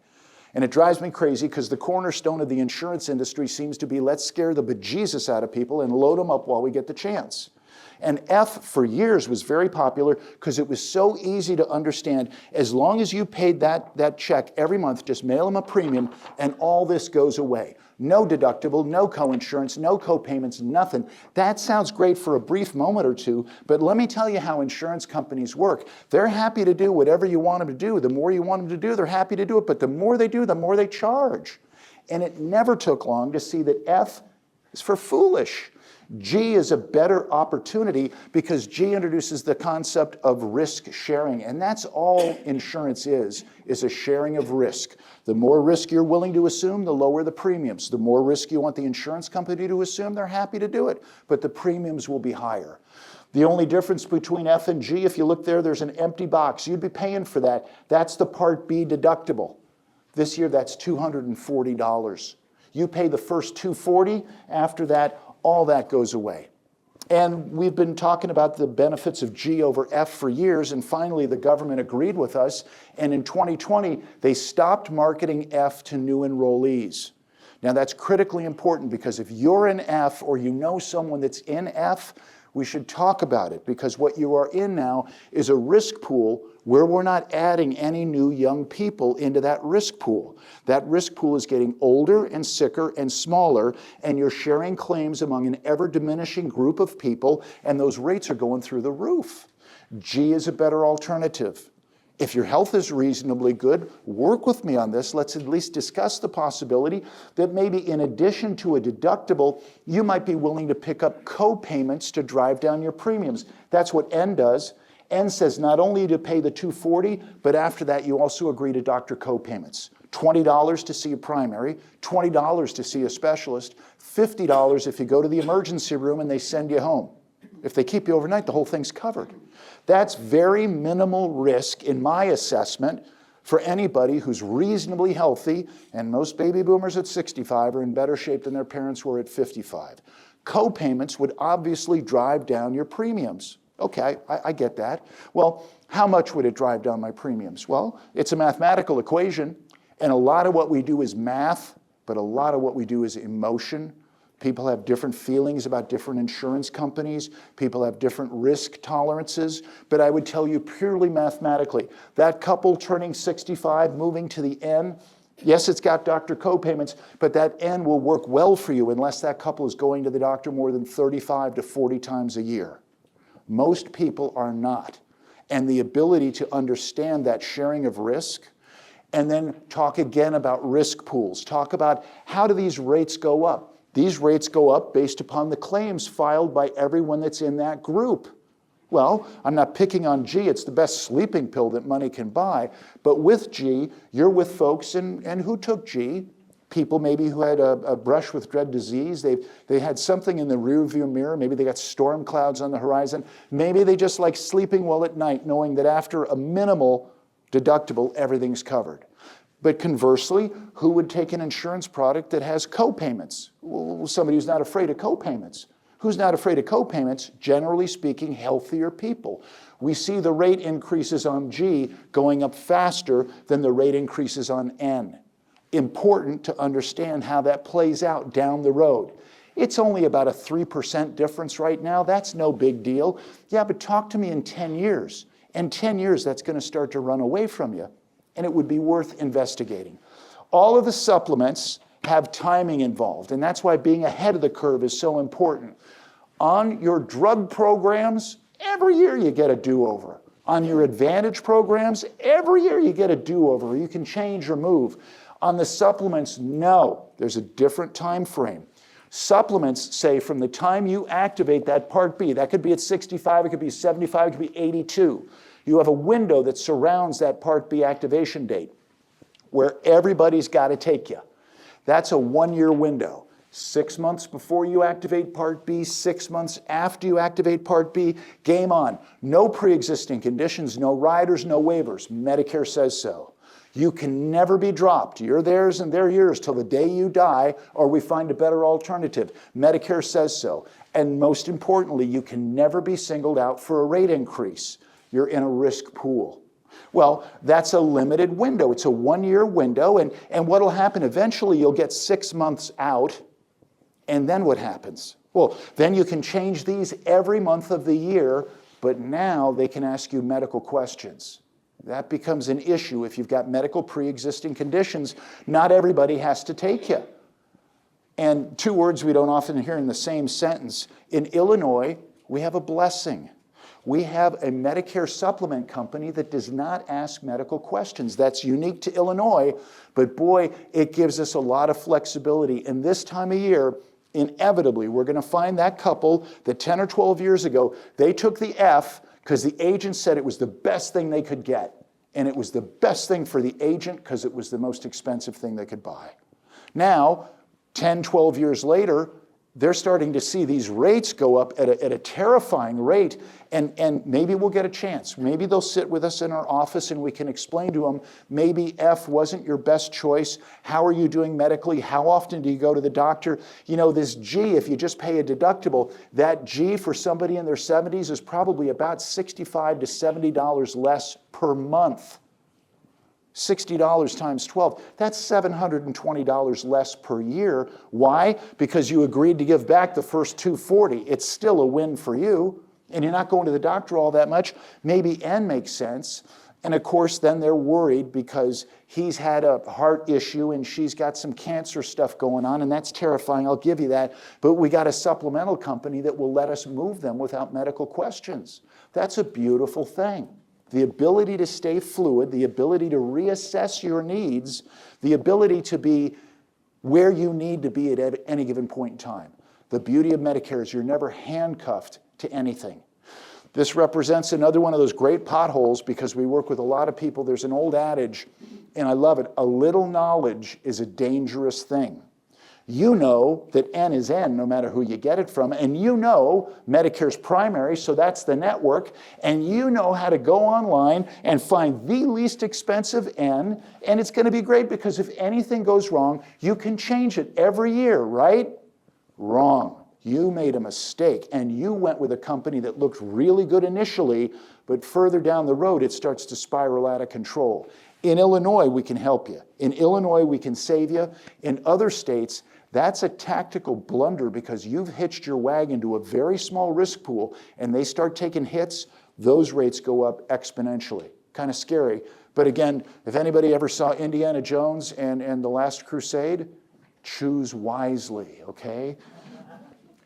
S2: And it drives me crazy because the cornerstone of the insurance industry seems to be let's scare the bejesus out of people and load them up while we get the chance. And F for years was very popular because it was so easy to understand. As long as you paid that check every month, just mail them a premium and all this goes away. No deductible, no coinsurance, no copayments, nothing. That sounds great for a brief moment or two, but let me tell you how insurance companies work. They're happy to do whatever you want them to do. The more you want them to do, they're happy to do it, but the more they do, the more they charge. And it never took long to see that F is for foolish. G is a better opportunity because G introduces the concept of risk sharing, and that's all insurance is a sharing of risk. The more risk you're willing to assume, the lower the premiums. The more risk you want the insurance company to assume, they're happy to do it, but the premiums will be higher. The only difference between F and G, if you look there, there's an empty box. You'd be paying for that. That's the Part B deductible. This year, that's $240. You pay the first $240, after that, all that goes away. And we've been talking about the benefits of G over F for years, and finally the government agreed with us, and in 2020, they stopped marketing F to new enrollees. Now that's critically important because if you're in F or you know someone that's in F, we should talk about it, because what you are in now is a risk pool where we're not adding any new young people into that risk pool. That risk pool is getting older and sicker and smaller, and you're sharing claims among an ever-diminishing group of people, and those rates are going through the roof. G is a better alternative. If your health is reasonably good, work with me on this. Let's at least discuss the possibility that maybe in addition to a deductible, you might be willing to pick up co-payments to drive down your premiums. That's what N does. N says not only to pay the $240, but after that you also agree to doctor co-payments. $20 to see a primary, $20 to see a specialist, $50 if you go to the emergency room and they send you home. If they keep you overnight, the whole thing's covered. That's very minimal risk in my assessment for anybody who's reasonably healthy, and most baby boomers at 65 are in better shape than their parents were at 55. Co-payments would obviously drive down your premiums. Okay, I get that. Well, how much would it drive down my premiums? Well, it's a mathematical equation, and a lot of what we do is math, but a lot of what we do is emotion. People have different feelings about different insurance companies. People have different risk tolerances. But I would tell you purely mathematically, that couple turning 65, moving to the N, yes, it's got doctor co-payments, but that N will work well for you unless that couple is going to the doctor more than 35 to 40 times a year. Most people are not. And the ability to understand that sharing of risk, and then talk again about risk pools. Talk about how do these rates go up? These rates go up based upon the claims filed by everyone that's in that group. Well, I'm not picking on G. It's the best sleeping pill that money can buy. But with G, you're with folks, and who took G? People maybe who had a brush with dread disease. They had something in the rearview mirror. Maybe they got storm clouds on the horizon. Maybe they just like sleeping well at night, knowing that after a minimal deductible, everything's covered. But conversely, who would take an insurance product that has co-payments? Well, somebody who's not afraid of co-payments. Who's not afraid of co-payments? Generally speaking, healthier people. We see the rate increases on G going up faster than the rate increases on N. Important to understand how that plays out down the road. It's only about a 3% difference right now. That's no big deal. Yeah, but talk to me in 10 years. In 10 years, that's going to start to run away from you. And it would be worth investigating. All of the supplements have timing involved, and that's why being ahead of the curve is so important. On your drug programs, every year you get a do-over. On your Advantage programs, every year you get a do-over. You can change or move. On the supplements, no. There's a different time frame. Supplements say from the time you activate that Part B, that could be at 65, it could be 75, it could be 82. You have a window that surrounds that Part B activation date where everybody's got to take you. That's a 1-year window. 6 months before you activate Part B, 6 months after you activate Part B, game on. No pre-existing conditions, no riders, no waivers. Medicare says so. You can never be dropped. You're theirs and they're yours till the day you die or we find a better alternative. Medicare says so. And most importantly, you can never be singled out for a rate increase. You're in a risk pool. Well, that's a limited window. It's a 1-year window, and what will happen eventually, you'll get 6 months out, and then what happens? Well, then you can change these every month of the year, but now they can ask you medical questions. That becomes an issue if you've got medical pre-existing conditions. Not everybody has to take you. And 2 words we don't often hear in the same sentence. In Illinois, we have a blessing. We have a Medicare supplement company that does not ask medical questions. That's unique to Illinois, but boy, it gives us a lot of flexibility. And this time of year, inevitably, we're going to find that couple that 10 or 12 years ago, they took the F because the agent said it was the best thing they could get. And it was the best thing for the agent because it was the most expensive thing they could buy. Now, 10, 12 years later, they're starting to see these rates go up at a terrifying rate, and maybe we'll get a chance. Maybe they'll sit with us in our office and we can explain to them, maybe F wasn't your best choice. How are you doing medically? How often do you go to the doctor? You know, this G, if you just pay a deductible, that G for somebody in their 70s is probably about $65 to $70 less per month. $60 times 12, that's $720 less per year. Why? Because you agreed to give back the first $240. It's still a win for you, and you're not going to the doctor all that much. Maybe N makes sense. And of course, then they're worried because he's had a heart issue and she's got some cancer stuff going on, and that's terrifying, I'll give you that. But we got a supplemental company that will let us move them without medical questions. That's a beautiful thing. The ability to stay fluid, the ability to reassess your needs, the ability to be where you need to be at any given point in time. The beauty of Medicare is you're never handcuffed to anything. This represents another one of those great potholes because we work with a lot of people. There's an old adage, and I love it, a little knowledge is a dangerous thing. You know that N is N no matter who you get it from, and you know Medicare's primary, so that's the network, and you know how to go online and find the least expensive N, and it's going to be great because if anything goes wrong, you can change it every year, right? Wrong. You made a mistake, and you went with a company that looked really good initially, but further down the road, it starts to spiral out of control. In Illinois, we can help you. In Illinois, we can save you. In other states, that's a tactical blunder because you've hitched your wagon to a very small risk pool, and they start taking hits, those rates go up exponentially. Kind of scary. But again, if anybody ever saw Indiana Jones and The Last Crusade, choose wisely, okay?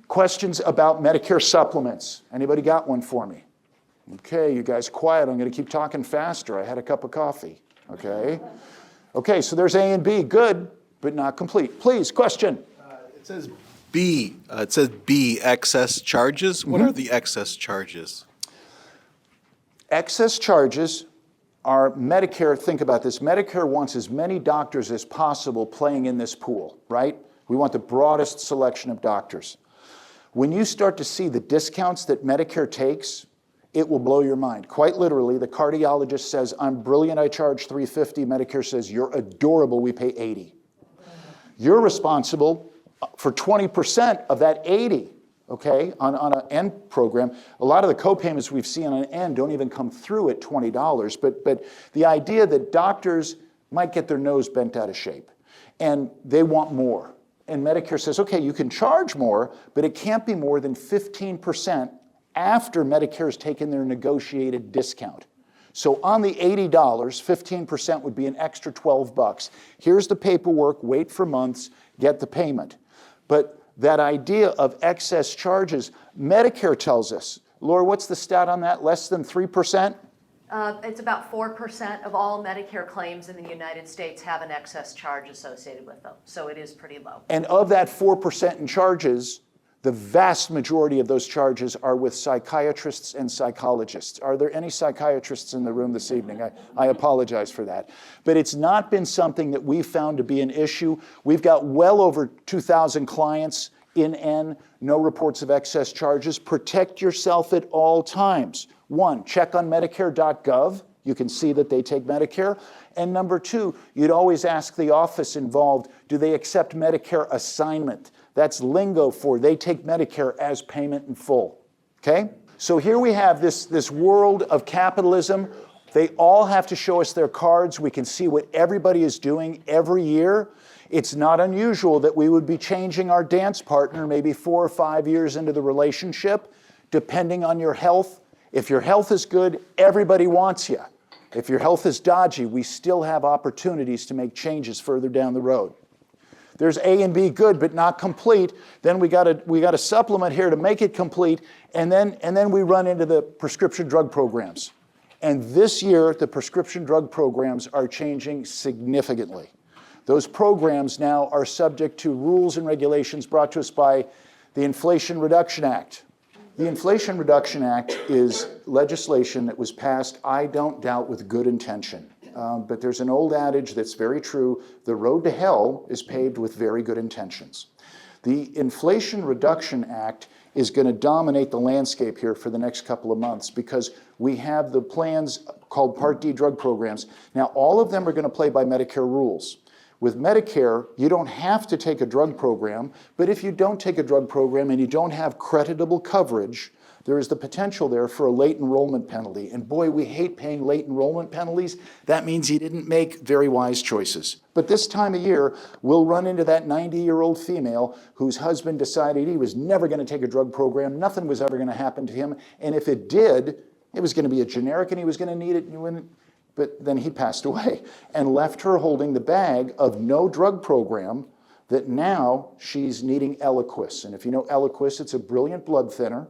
S2: Questions about Medicare supplements? Anybody got one for me? Okay, you guys quiet. I'm going to keep talking faster. I had a cup of coffee, okay? Okay, so there's A and B. Good, but not complete. Please, question.
S4: It says B. Excess charges. What are the excess charges?
S2: Excess charges are Medicare. Think about this. Medicare wants as many doctors as possible playing in this pool, right? We want the broadest selection of doctors. When you start to see the discounts that Medicare takes, it will blow your mind. Quite literally, the cardiologist says, I'm brilliant, I charge $350. Medicare says, you're adorable, we pay $80. You're responsible for 20% of that $80, okay, on an N program. A lot of the co-payments we've seen on an N don't even come through at $20, but the idea that doctors might get their nose bent out of shape, and they want more. And Medicare says, okay, you can charge more, but it can't be more than 15% after Medicare's taken their negotiated discount. So on the $80, 15% would be an extra $12. Here's the paperwork, wait for months, get the payment. But that idea of excess charges, Medicare tells us, Laura, what's the stat on that? Less than 3%?
S5: It's about 4% of all Medicare claims in the United States have an excess charge associated with them. So it is pretty low.
S2: And of that 4% in charges, the vast majority of those charges are with psychiatrists and psychologists. Are there any psychiatrists in the room this evening? I apologize for that. But it's not been something that we've found to be an issue. We've got well over 2,000 clients in N, no reports of excess charges. Protect yourself at all times. One, check on Medicare.gov. You can see that they take Medicare. And number two, you'd always ask the office involved, do they accept Medicare assignment? That's lingo for they take Medicare as payment in full, okay? So here we have this world of capitalism. They all have to show us their cards. We can see what everybody is doing every year. It's not unusual that we would be changing our dance partner maybe 4 or 5 years into the relationship, depending on your health. If your health is good, everybody wants you. If your health is dodgy, we still have opportunities to make changes further down the road. There's A and B, good, but not complete. Then we got a supplement here to make it complete, and then we run into the prescription drug programs. And this year, the prescription drug programs are changing significantly. Those programs now are subject to rules and regulations brought to us by the Inflation Reduction Act. The Inflation Reduction Act is legislation that was passed, I don't doubt, with good intention. But there's an old adage that's very true, the road to hell is paved with very good intentions. The Inflation Reduction Act is going to dominate the landscape here for the next couple of months because we have the plans called Part D drug programs. Now, all of them are going to play by Medicare rules. With Medicare, you don't have to take a drug program, but if you don't take a drug program and you don't have creditable coverage, there is the potential there for a late enrollment penalty. And boy, we hate paying late enrollment penalties. That means you didn't make very wise choices. But this time of year, we'll run into that 90-year-old female whose husband decided he was never going to take a drug program, nothing was ever going to happen to him, and if it did, it was going to be a generic and he was going to need it. But then he passed away and left her holding the bag of no drug program that now she's needing Eliquis. And if you know Eliquis, it's a brilliant blood thinner.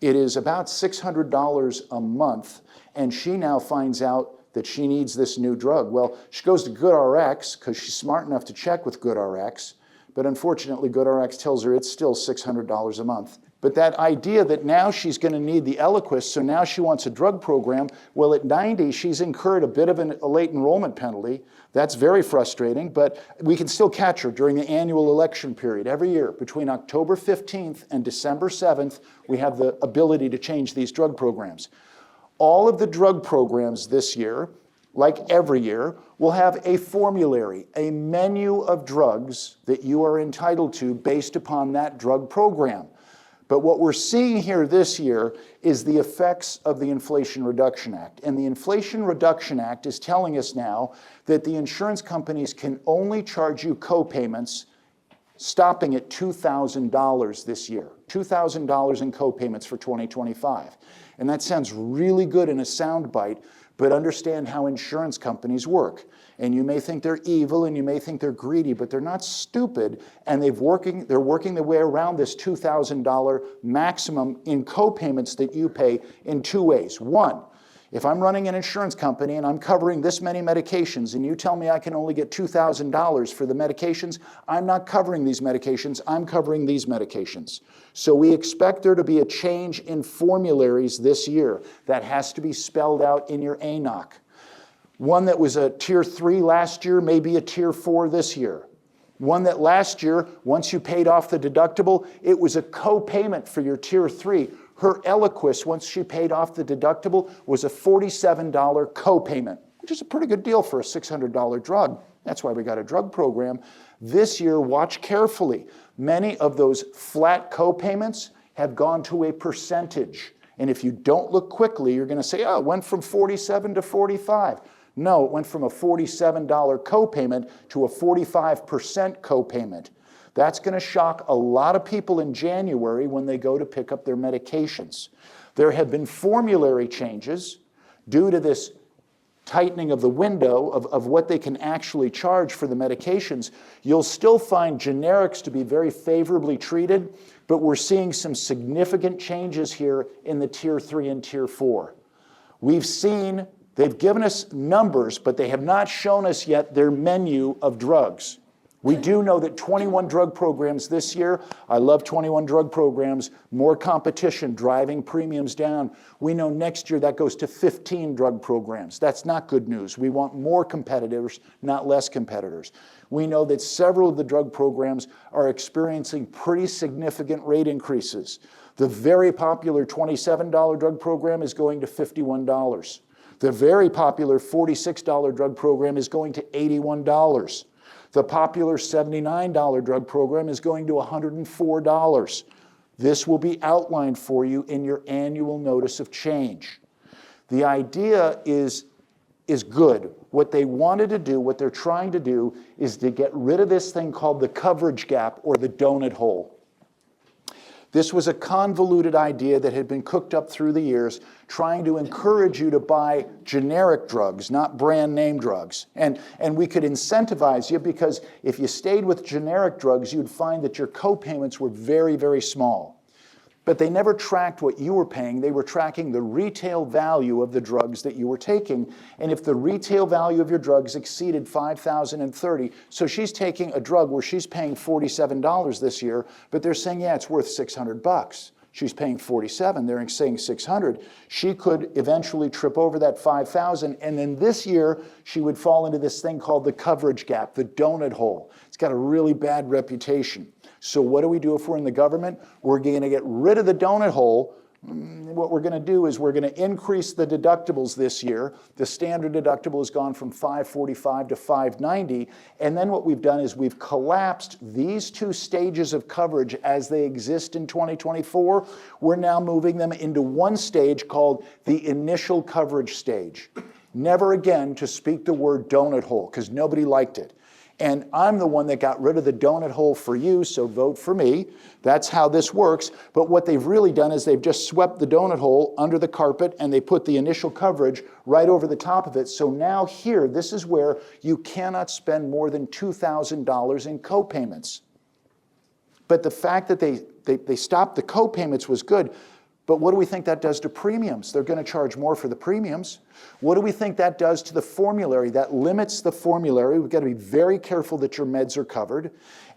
S2: It is about $600 a month, and she now finds out that she needs this new drug. Well, she goes to GoodRx because she's smart enough to check with GoodRx, but unfortunately GoodRx tells her it's still $600 a month. But that idea that now she's going to need the Eliquis, so now she wants a drug program, well, at 90, she's incurred a bit of a late enrollment penalty. That's very frustrating, but we can still catch her during the annual election period. Every year, between October 15th and December 7th, we have the ability to change these drug programs. All of the drug programs this year, like every year, will have a formulary, a menu of drugs that you are entitled to based upon that drug program. But what we're seeing here this year is the effects of the Inflation Reduction Act. And the Inflation Reduction Act is telling us now that the insurance companies can only charge you co-payments stopping at $2,000 this year. $2,000 in co-payments for 2025. And that sounds really good in a soundbite, but understand how insurance companies work. And you may think they're evil and you may think they're greedy, but they're not stupid, and they're working their way around this $2,000 maximum in co-payments that you pay in two ways. One, if I'm running an insurance company and I'm covering this many medications and you tell me I can only get $2,000 for the medications, I'm not covering these medications, I'm covering these medications. So we expect there to be a change in formularies this year. That has to be spelled out in your ANOC. One that was a tier 3 last year may be a tier 4 this year. One that last year, once you paid off the deductible, it was a co-payment for your tier 3. Her Eliquis, once she paid off the deductible, was a $47 co-payment, which is a pretty good deal for a $600 drug. That's why we got a drug program. This year, watch carefully. Many of those flat co-payments have gone to a percentage. And if you don't look quickly, you're going to say, oh, it went from 47 to 45. No, it went from a $47 co-payment to a 45% co-payment. That's going to shock a lot of people in January when they go to pick up their medications. There have been formulary changes due to this tightening of the window of what they can actually charge for the medications. You'll still find generics to be very favorably treated, but we're seeing some significant changes here in the tier 3 and tier 4. We've seen, they've given us numbers, but they have not shown us yet their menu of drugs. We do know that 21 drug programs this year, I love 21 drug programs, more competition, driving premiums down. We know next year that goes to 15 drug programs. That's not good news. We want more competitors, not less competitors. We know that several of the drug programs are experiencing pretty significant rate increases. The very popular $27 drug program is going to $51. The very popular $46 drug program is going to $81. The popular $79 drug program is going to $104. This will be outlined for you in your annual notice of change. The idea is good. What they wanted to do, what they're trying to do, is to get rid of this thing called the coverage gap or the donut hole. This was a convoluted idea that had been cooked up through the years, trying to encourage you to buy generic drugs, not brand name drugs. And we could incentivize you, because if you stayed with generic drugs, you'd find that your co-payments were very, very small. But they never tracked what you were paying. They were tracking the retail value of the drugs that you were taking. And if the retail value of your drugs exceeded $5,030, so she's taking a drug where she's paying $47 this year, but they're saying, yeah, it's worth $600. She's paying $47, they're saying $600. She could eventually trip over that $5,000, and then this year, she would fall into this thing called the coverage gap, the donut hole. It's got a really bad reputation. So what do we do if we're in the government? We're going to get rid of the donut hole. What we're going to do is we're going to increase the deductibles this year. The standard deductible has gone from $545 to $590. And then what we've done is we've collapsed these two stages of coverage as they exist in 2024. We're now moving them into one stage called the initial coverage stage. Never again to speak the word donut hole, because nobody liked it. And I'm the one that got rid of the donut hole for you, so vote for me. That's how this works. But what they've really done is they've just swept the donut hole under the carpet, and they put the initial coverage right over the top of it. So now here, this is where you cannot spend more than $2,000 in co-payments. But the fact that they stopped the co-payments was good. But what do we think that does to premiums? They're going to charge more for the premiums. What do we think that does to the formulary? That limits the formulary. We've got to be very careful that your meds are covered.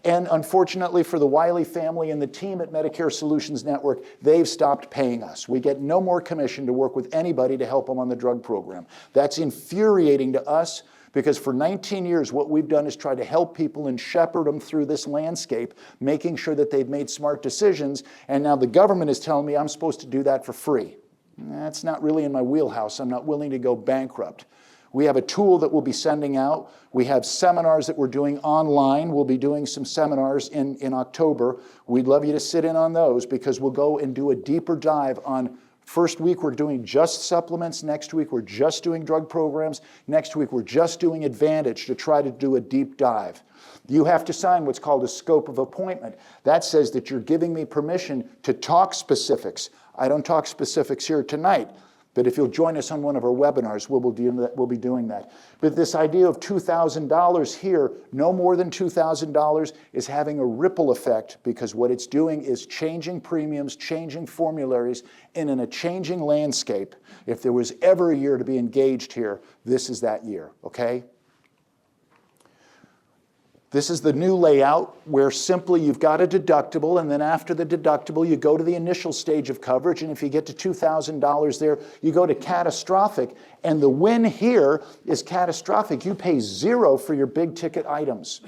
S2: And unfortunately for the Wylly family and the team at Medicare Solutions Network, they've stopped paying us. We get no more commission to work with anybody to help them on the drug program. That's infuriating to us, because for 19 years, what we've done is try to help people and shepherd them through this landscape, making sure that they've made smart decisions. And now the government is telling me I'm supposed to do that for free. That's not really in my wheelhouse. I'm not willing to go bankrupt. We have a tool that we'll be sending out. We have seminars that we're doing online. We'll be doing some seminars in October. We'd love you to sit in on those, because we'll go and do a deeper dive on. First week, we're doing just supplements. Next week, we're just doing drug programs. Next week, we're just doing Advantage to try to do a deep dive. You have to sign what's called a scope of appointment. That says that you're giving me permission to talk specifics. I don't talk specifics here tonight, but if you'll join us on one of our webinars, we'll be doing that. But this idea of $2,000 here, no more than $2,000, is having a ripple effect, because what it's doing is changing premiums, changing formularies, and in a changing landscape. If there was ever a year to be engaged here, this is that year, okay? This is the new layout, where simply you've got a deductible, and then after the deductible, you go to the initial stage of coverage, and if you get to $2,000 there, you go to catastrophic, and the win here is catastrophic. You pay zero for your big ticket items.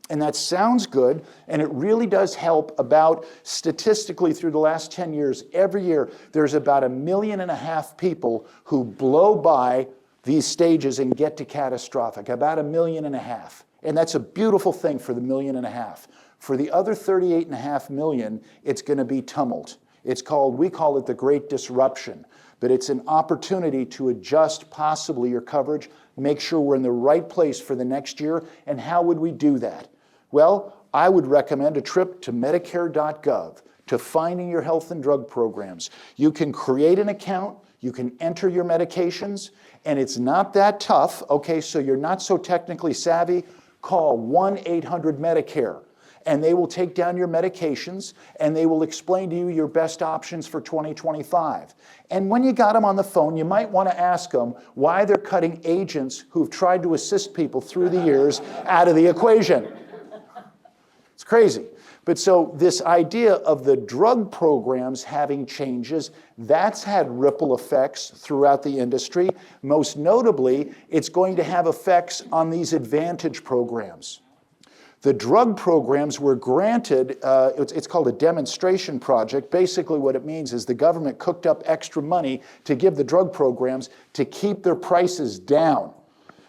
S2: And that sounds good, and it really does help. About statistically through the last 10 years, every year, there's about 1.5 million people who blow by these stages and get to catastrophic, about 1.5 million. And that's a beautiful thing for the 1.5 million. For the other 38.5 million, it's going to be tumult. We call it the Great Disruption, but it's an opportunity to adjust possibly your coverage, make sure we're in the right place for the next year. And how would we do that? Well, I would recommend a trip to Medicare.gov to finding your health and drug programs. You can create an account, you can enter your medications, and it's not that tough. Okay, so you're not so technically savvy, call 1-800-MEDICARE, and they will take down your medications, and they will explain to you your best options for 2025. And when you got them on the phone, you might want to ask them why they're cutting agents who've tried to assist people through the years out of the equation. It's crazy. But so this idea of the drug programs having changes, that's had ripple effects throughout the industry. Most notably, it's going to have effects on these Advantage programs. The drug programs were granted, it's called a demonstration project. Basically what it means is the government cooked up extra money to give the drug programs to keep their prices down.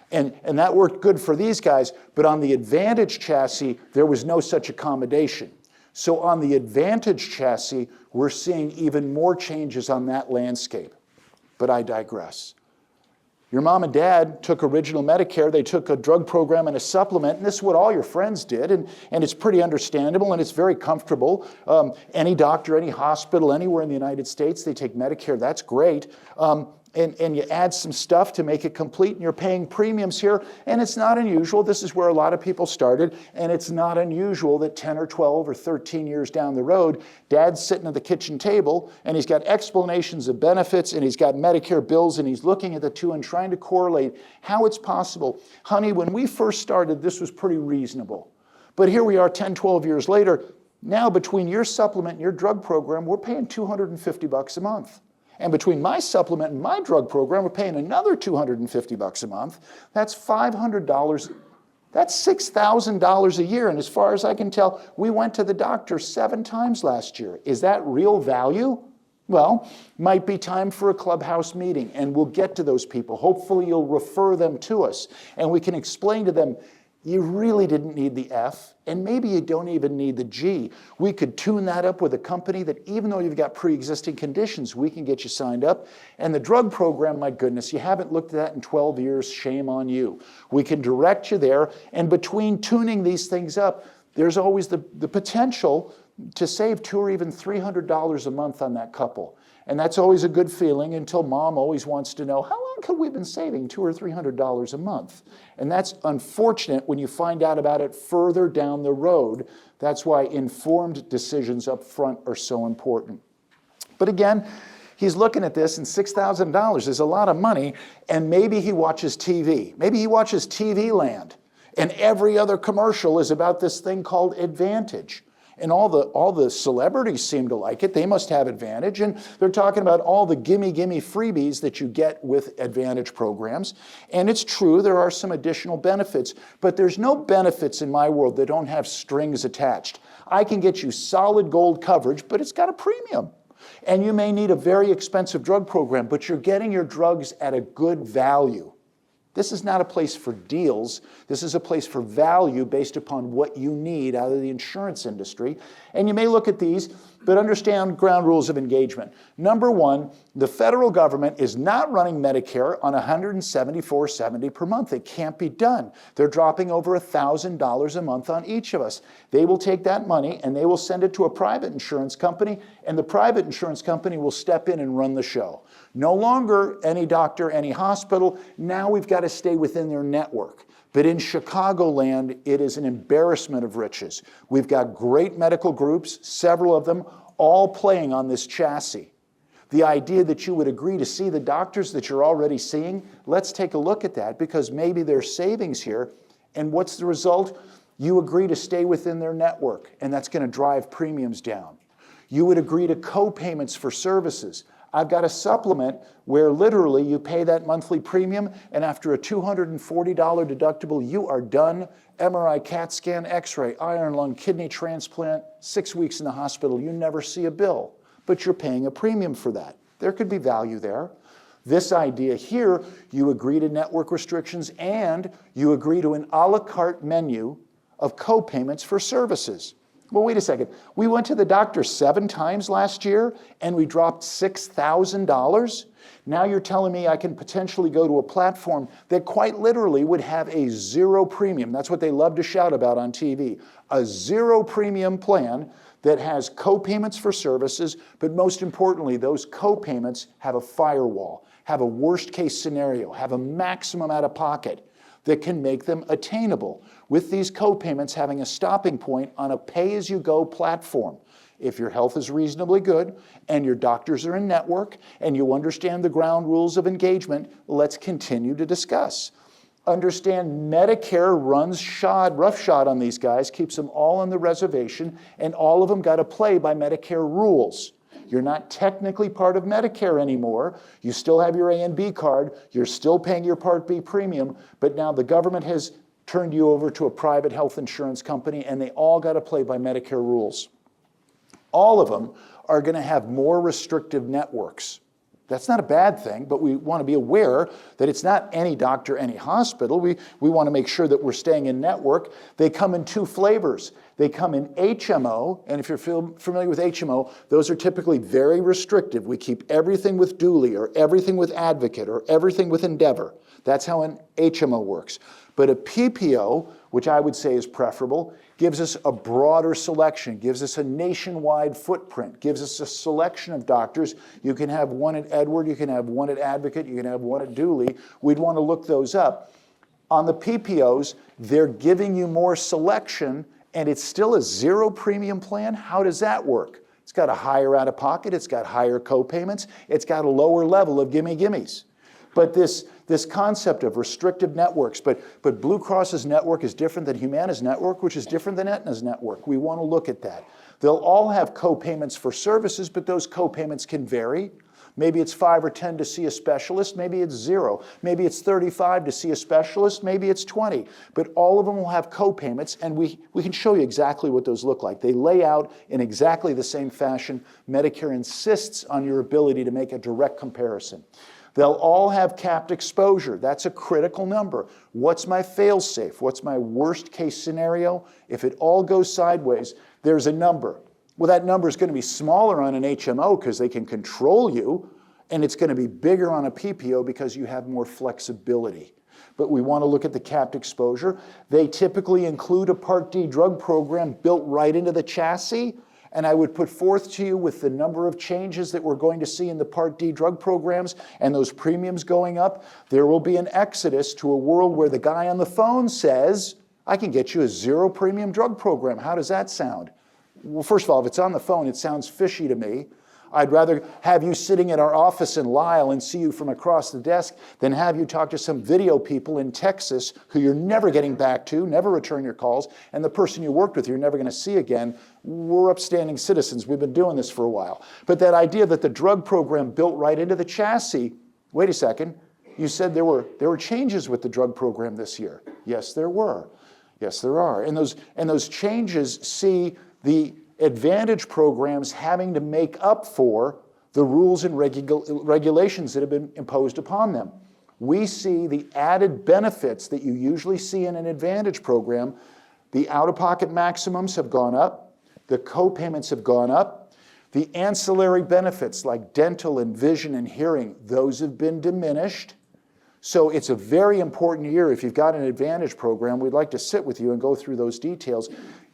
S2: And that worked good for these guys, but on the Advantage chassis, there was no such accommodation. So on the Advantage chassis, we're seeing even more changes on that landscape. But I digress. Your mom and dad took original Medicare, they took a drug program and a supplement, and this is what all your friends did, and it's pretty understandable, and it's very comfortable. Any doctor, any hospital, anywhere in the United States, they take Medicare, that's great. And you add some stuff to make it complete, and you're paying premiums here, and it's not unusual. This is where a lot of people started, and it's not unusual that 10 or 12 or 13 years down the road, Dad's sitting at the kitchen table, and he's got explanations of benefits, and he's got Medicare bills, and he's looking at the two and trying to correlate how it's possible. Honey, when we first started, this was pretty reasonable. But here we are 10, 12 years later. Now, between your supplement and your drug program, we're paying $250 a month. And between my supplement and my drug program, we're paying another $250 a month. That's $500. That's $6,000 a year. And as far as I can tell, we went to the doctor 7 times last year. Is that real value? Well, might be time for a clubhouse meeting, and we'll get to those people. Hopefully you'll refer them to us, and we can explain to them, you really didn't need the F, and maybe you don't even need the G. We could tune that up with a company that even though you've got pre-existing conditions, we can get you signed up. And the drug program, my goodness, you haven't looked at that in 12 years, shame on you. We can direct you there, and between tuning these things up, there's always the potential to save $200 or even $300 a month on that couple. And that's always a good feeling until mom always wants to know, how long could we have been saving $200 or $300 a month? And that's unfortunate when you find out about it further down the road. That's why informed decisions up front are so important. But again, he's looking at this, and $6,000 is a lot of money, and maybe he watches TV. Maybe he watches TV Land, and every other commercial is about this thing called Advantage. And all the celebrities seem to like it. They must have Advantage. And they're talking about all the gimme freebies that you get with Advantage programs. And it's true, there are some additional benefits. But there's no benefits in my world that don't have strings attached. I can get you solid gold coverage, but it's got a premium. And you may need a very expensive drug program, but you're getting your drugs at a good value. This is not a place for deals. This is a place for value based upon what you need out of the insurance industry. And you may look at these, but understand ground rules of engagement. Number one, the federal government is not running Medicare on $174.70 per month. It can't be done. They're dropping over $1,000 a month on each of us. They will take that money and they will send it to a private insurance company, and the private insurance company will step in and run the show. No longer any doctor, any hospital. Now we've got to stay within their network. But in Chicagoland, it is an embarrassment of riches. We've got great medical groups, several of them, all playing on this chassis. The idea that you would agree to see the doctors that you're already seeing, let's take a look at that, because maybe there's savings here. And what's the result? You agree to stay within their network, and that's going to drive premiums down. You would agree to co-payments for services. I've got a supplement where literally you pay that monthly premium, and after a $240 deductible, you are done. MRI, CAT scan, X-ray, iron lung, kidney transplant, 6 weeks in the hospital, you never see a bill, but you're paying a premium for that. There could be value there. This idea here, you agree to network restrictions and you agree to an a la carte menu of co-payments for services. Well, wait a second. We went to the doctor 7 times last year and we dropped $6,000. Now you're telling me I can potentially go to a platform that quite literally would have a 0 premium. That's what they love to shout about on TV. A 0 premium plan that has co-payments for services, but most importantly, those co-payments have a firewall, have a worst case scenario, have a maximum out of pocket that can make them attainable, with these co-payments having a stopping point on a pay-as-you-go platform. If your health is reasonably good and your doctors are in network and you understand the ground rules of engagement, let's continue to discuss. Understand Medicare runs roughshod on these guys, keeps them all on the reservation, and all of them got to play by Medicare rules. You're not technically part of Medicare anymore. You still have your A and B card. You're still paying your Part B premium, but now the government has turned you over to a private health insurance company, and they all got to play by Medicare rules. All of them are going to have more restrictive networks. That's not a bad thing, but we want to be aware that it's not any doctor, any hospital. We want to make sure that we're staying in network. They come in 2 flavors. They come in HMO, and if you're familiar with HMO, those are typically very restrictive. We keep everything with Duly, or everything with Advocate, or everything with Endeavor. That's how an HMO works. But a PPO, which I would say is preferable, gives us a broader selection, gives us a nationwide footprint, gives us a selection of doctors. You can have one at Edward, you can have one at Advocate, you can have one at Duly. We'd want to look those up. On the PPOs, they're giving you more selection, and it's still a 0 premium plan. How does that work? It's got a higher out-of-pocket, it's got higher co-payments, it's got a lower level of gimme-gimmes. But this concept of restrictive networks, but Blue Cross's network is different than Humana's network, which is different than Aetna's network. We want to look at that. They'll all have co-payments for services, but those co-payments can vary. Maybe it's 5 or 10 to see a specialist, maybe it's 0. Maybe it's 35 to see a specialist, maybe it's 20. But all of them will have co-payments, and we can show you exactly what those look like. They lay out in exactly the same fashion. Medicare insists on your ability to make a direct comparison. They'll all have capped exposure. That's a critical number. What's my fail-safe? What's my worst-case scenario? If it all goes sideways, there's a number. Well, that number is going to be smaller on an HMO because they can control you, and it's going to be bigger on a PPO because you have more flexibility. But we want to look at the capped exposure. They typically include a Part D drug program built right into the chassis. And I would put forth to you, with the number of changes that we're going to see in the Part D drug programs and those premiums going up, there will be an exodus to a world where the guy on the phone says, I can get you a 0 premium drug program. How does that sound? Well, first of all, if it's on the phone, it sounds fishy to me. I'd rather have you sitting in our office in Lyle and see you from across the desk than have you talk to some video people in Texas who you're never getting back to, never return your calls, and the person you worked with you're never going to see again. We're upstanding citizens. We've been doing this for a while. But that idea that the drug program built right into the chassis, wait a second, you said there were changes with the drug program this year. Yes, there were. Yes, there are. And those changes see the Advantage programs having to make up for the rules and regulations that have been imposed upon them. We see the added benefits that you usually see in an Advantage program. The out-of-pocket maximums have gone up. The co-payments have gone up. The ancillary benefits like dental and vision and hearing, those have been diminished. So it's a very important year. If you've got an Advantage program, we'd like to sit with you and go through those details.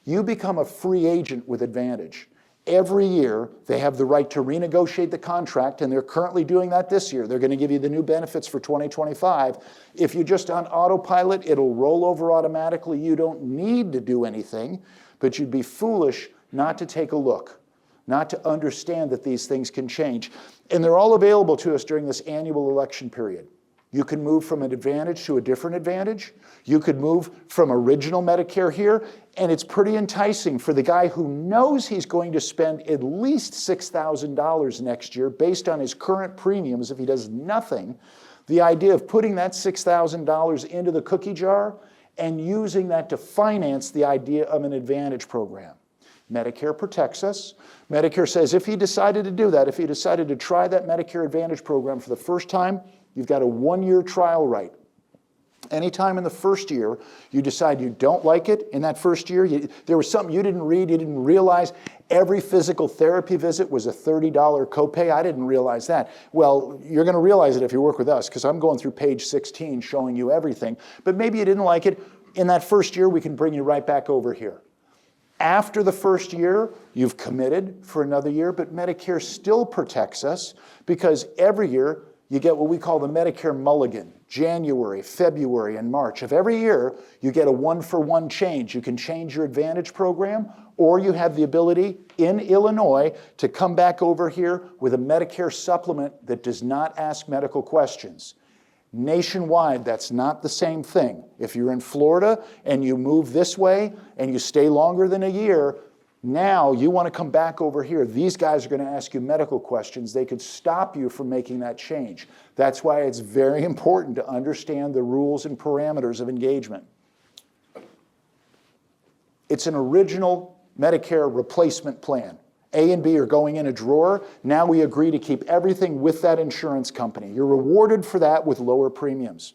S2: You become a free agent with Advantage. Every year, they have the right to renegotiate the contract, and they're currently doing that this year. They're going to give you the new benefits for 2025. If you're just on autopilot, it'll roll over automatically. You don't need to do anything, but you'd be foolish not to take a look, not to understand that these things can change. And they're all available to us during this annual election period. You can move from an Advantage to a different Advantage. You could move from original Medicare here, and it's pretty enticing for the guy who knows he's going to spend at least $6,000 next year based on his current premiums if he does nothing. The idea of putting that $6,000 into the cookie jar and using that to finance the idea of an Advantage program. Medicare protects us. Medicare says if he decided to do that, if he decided to try that Medicare Advantage program for the first time, you've got a 1-year trial right. Anytime in the first year you decide you don't like it, in that first year, there was something you didn't read, you didn't realize every physical therapy visit was a $30 copay. I didn't realize that. Well, you're going to realize it if you work with us, because I'm going through page 16 showing you everything. But maybe you didn't like it. In that first year, we can bring you right back over here. After the first year, you've committed for another year, but Medicare still protects us because every year you get what we call the Medicare mulligan. January, February, and March of every year, you get a 1-for-1 change. You can change your Advantage program, or you have the ability in Illinois to come back over here with a Medicare supplement that does not ask medical questions. Nationwide, that's not the same thing. If you're in Florida and you move this way and you stay longer than a year, now you want to come back over here. These guys are going to ask you medical questions. They could stop you from making that change. That's why it's very important to understand the rules and parameters of engagement. It's an original Medicare replacement plan. A and B are going in a drawer. Now we agree to keep everything with that insurance company. You're rewarded for that with lower premiums.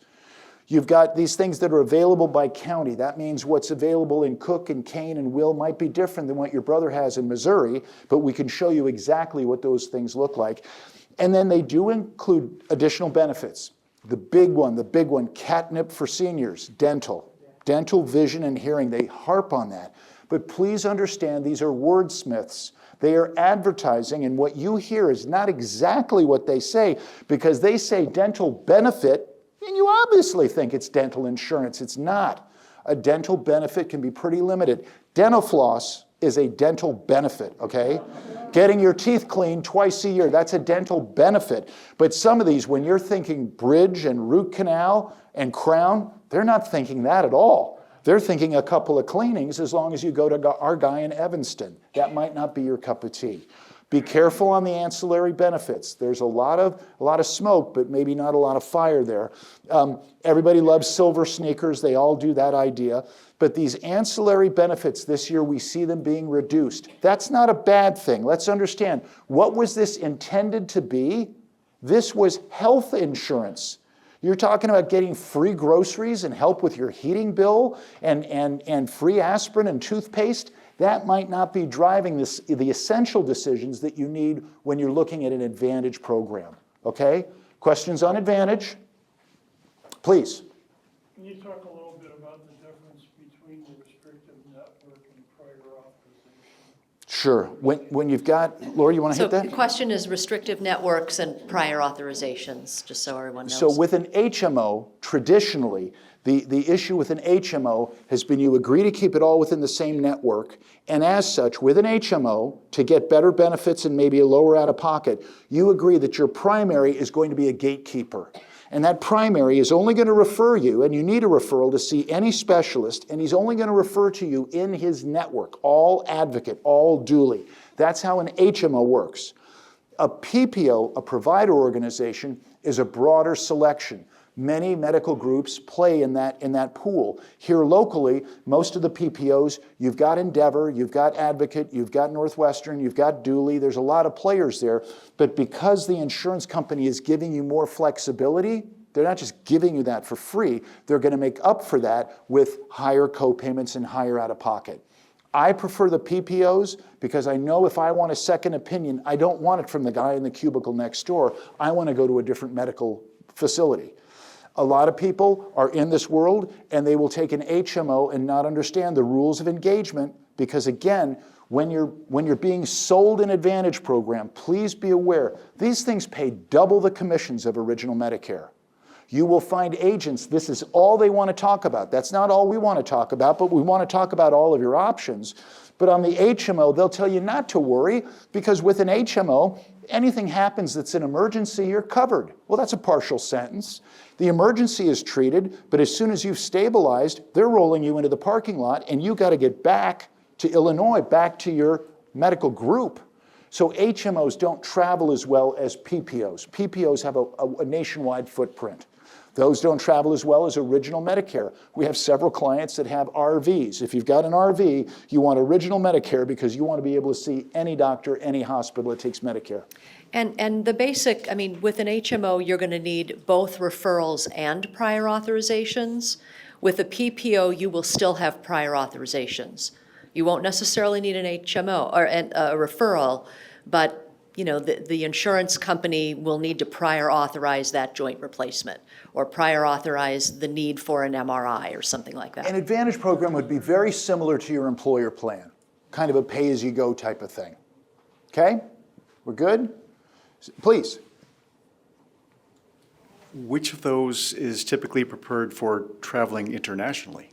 S2: You've got these things that are available by county. That means what's available in Cook and Kane and Will might be different than what your brother has in Missouri, but we can show you exactly what those things look like. And then they do include additional benefits. The big one, catnip for seniors, dental, vision, and hearing. They harp on that. But please understand, these are wordsmiths. They are advertising, and what you hear is not exactly what they say, because they say dental benefit, and you obviously think it's dental insurance. It's not. A dental benefit can be pretty limited. Dental floss is a dental benefit, okay? Getting your teeth cleaned twice a year, that's a dental benefit. But some of these, when you're thinking bridge and root canal and crown, they're not thinking that at all. They're thinking a couple of cleanings as long as you go to our guy in Evanston. That might not be your cup of tea. Be careful on the ancillary benefits. There's a lot of smoke, but maybe not a lot of fire there. Everybody loves silver sneakers. They all do that idea. But these ancillary benefits this year, we see them being reduced. That's not a bad thing. Let's understand, what was this intended to be? This was health insurance. You're talking about getting free groceries and help with your heating bill and free aspirin and toothpaste. That might not be driving the essential decisions that you need when you're looking at an Advantage program. Okay? Questions on Advantage? Please.
S6: Can you talk a little bit about the difference between the restrictive network and prior authorization?
S2: Sure. When you've got, Laura, you want to hit that?
S5: So the question is restrictive networks and prior authorizations, just so everyone knows.
S2: So with an HMO, traditionally, The issue with an HMO has been you agree to keep it all within the same network, and as such, with an HMO, to get better benefits and maybe a lower out-of-pocket, you agree that your primary is going to be a gatekeeper. And that primary is only going to refer you, and you need a referral to see any specialist, and he's only going to refer to you in his network, all advocate, all duly. That's how an HMO works. A PPO, a provider organization, is a broader selection. Many medical groups play in that pool. Here locally, most of the PPOs, you've got Endeavor, you've got Advocate, you've got Northwestern, you've got Dooley. There's a lot of players there. But because the insurance company is giving you more flexibility, they're not just giving you that for free. They're going to make up for that with higher co-payments and higher out-of-pocket. I prefer the PPOs because I know if I want a second opinion, I don't want it from the guy in the cubicle next door. I want to go to a different medical facility. A lot of people are in this world and they will take an HMO and not understand the rules of engagement because, again, when you're being sold an Advantage program, please be aware, these things pay double the commissions of Original Medicare. You will find agents, this is all they want to talk about. That's not all we want to talk about, but we want to talk about all of your options. But on the HMO, they'll tell you not to worry because with an HMO, anything happens that's an emergency, you're covered. Well, that's a partial sentence. The emergency is treated, but as soon as you've stabilized, they're rolling you into the parking lot and you got to get back to Illinois, back to your medical group. So HMOs don't travel as well as PPOs. PPOs have a nationwide footprint. Those don't travel as well as Original Medicare. We have several clients that have RVs. If you've got an RV, you want Original Medicare because you want to be able to see any doctor, any hospital that takes Medicare.
S5: And the basic, I mean, with an HMO, you're going to need both referrals and prior authorizations. With a PPO, you will still have prior authorizations. You won't necessarily need an HMO or a referral, but you know, the insurance company will need to prior authorize that joint replacement or prior authorize the need for an MRI or something like that.
S2: An Advantage program would be very similar to your employer plan, kind of a pay-as-you-go type of thing. Okay? We're good? Please.
S7: Which of those is typically preferred for traveling internationally?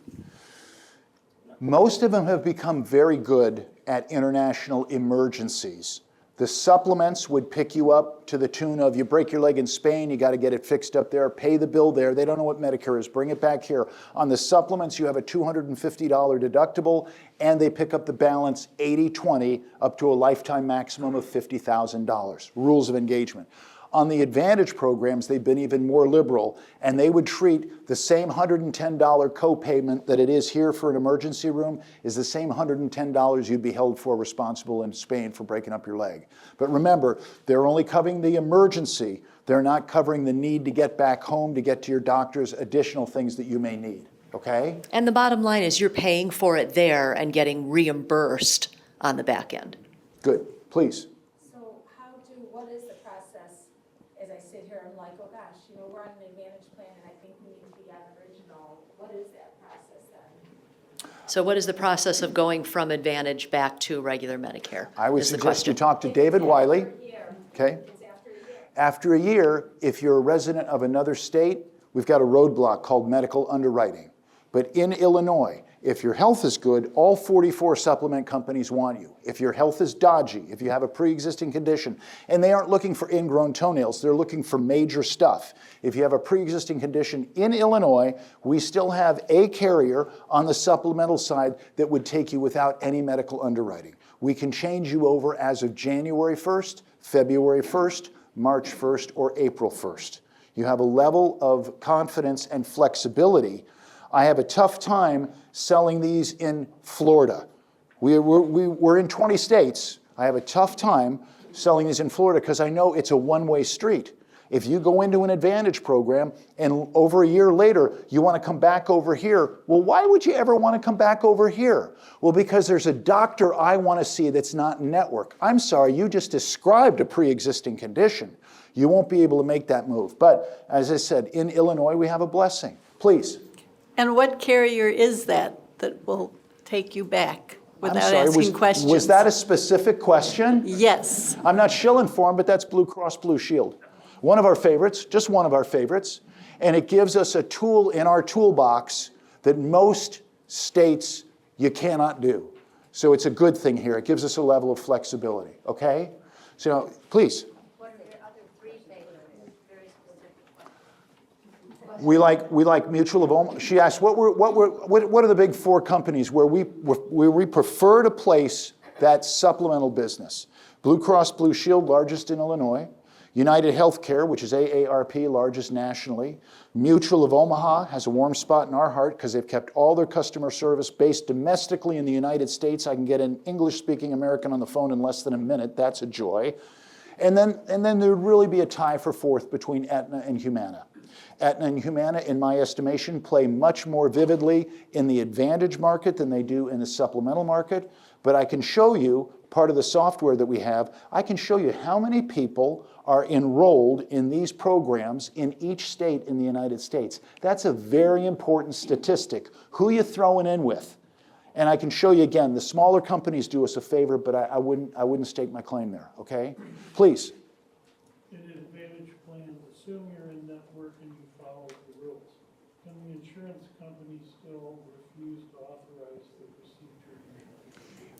S2: Most of them have become very good at international emergencies. The supplements would pick you up to the tune of you break your leg in Spain, you got to get it fixed up there, pay the bill there. They don't know what Medicare is. Bring it back here. On the supplements, you have a $250 deductible, and they pick up the balance 80-20 up to a lifetime maximum of $50,000. Rules of engagement. On the Advantage programs, they've been even more liberal, and they would treat the same $110 co-payment that it is here for an emergency room is the same $110 you'd be held for responsible in Spain for breaking up your leg. But remember, they're only covering the emergency. They're not covering the need to get back home, to get to your doctors, additional things that you may need, okay?
S5: And the bottom line is you're paying for it there and getting reimbursed on the back end.
S2: Good, please.
S8: What is the process? As I sit here, I'm like, oh gosh, you know, we're on an Advantage plan and I think we need to be on Original. What is that process then?
S5: So what is the process of going from Advantage back to regular Medicare?
S2: I would
S5: is the
S2: suggest you
S5: question.
S2: talk to David Wylly. Okay.
S8: It's after a year.
S2: After a year, if you're a resident of another state, we've got a roadblock called medical underwriting. But in Illinois, if your health is good, all 44 supplement companies want you. If your health is dodgy, if you have a pre-existing condition, and they aren't looking for ingrown toenails, they're looking for major stuff. If you have a pre-existing condition in Illinois, we still have a carrier on the supplemental side that would take you without any medical underwriting. We can change you over as of January 1st, February 1st, March 1st, or April 1st. You have a level of confidence and flexibility. I have a tough time selling these in Florida. We're in 20 states. I have a tough time selling these in Florida because I know it's a one-way street. If you go into an Advantage program and over a year later you want to come back over here, well, why would you ever want to come back over here? Well, because there's a doctor I want to see that's not in network. I'm sorry, you just described a pre-existing condition. You won't be able to make that move. But as I said, in Illinois we have a blessing. Please.
S9: And what carrier is that will take you back without asking questions?
S2: Was that a specific question?
S9: Yes.
S2: I'm not shilling for them, but that's Blue Cross Blue Shield. One of our favorites, just one of our favorites. And it gives us a tool in our toolbox that most states you cannot do. So it's a good thing here. It gives us a level of flexibility, okay? So please.
S8: What are the other three things, very specific?
S2: We like Mutual of Omaha. She asked, what are the big four companies where we prefer to place that supplemental business? Blue Cross Blue Shield, largest in Illinois. United Healthcare, which is AARP, largest nationally. Mutual of Omaha has a warm spot in our heart because they've kept all their customer service based domestically in the United States. I can get an English-speaking American on the phone in less than a minute. That's a joy. And then there would really be a tie for fourth between Aetna and Humana. Aetna and Humana, in my estimation, play much more vividly in the Advantage market than they do in the supplemental market. But I can show you, part of the software that we have, I can show you how many people are enrolled in these programs in each state in the United States. That's a very important statistic. Who you throwing in with? And I can show you again, the smaller companies do us a favor, but I wouldn't stake my claim there, okay? Please.
S6: In Advantage plan, assume you're in network and you follow the rules. Can the insurance company still refuse to authorize the procedure?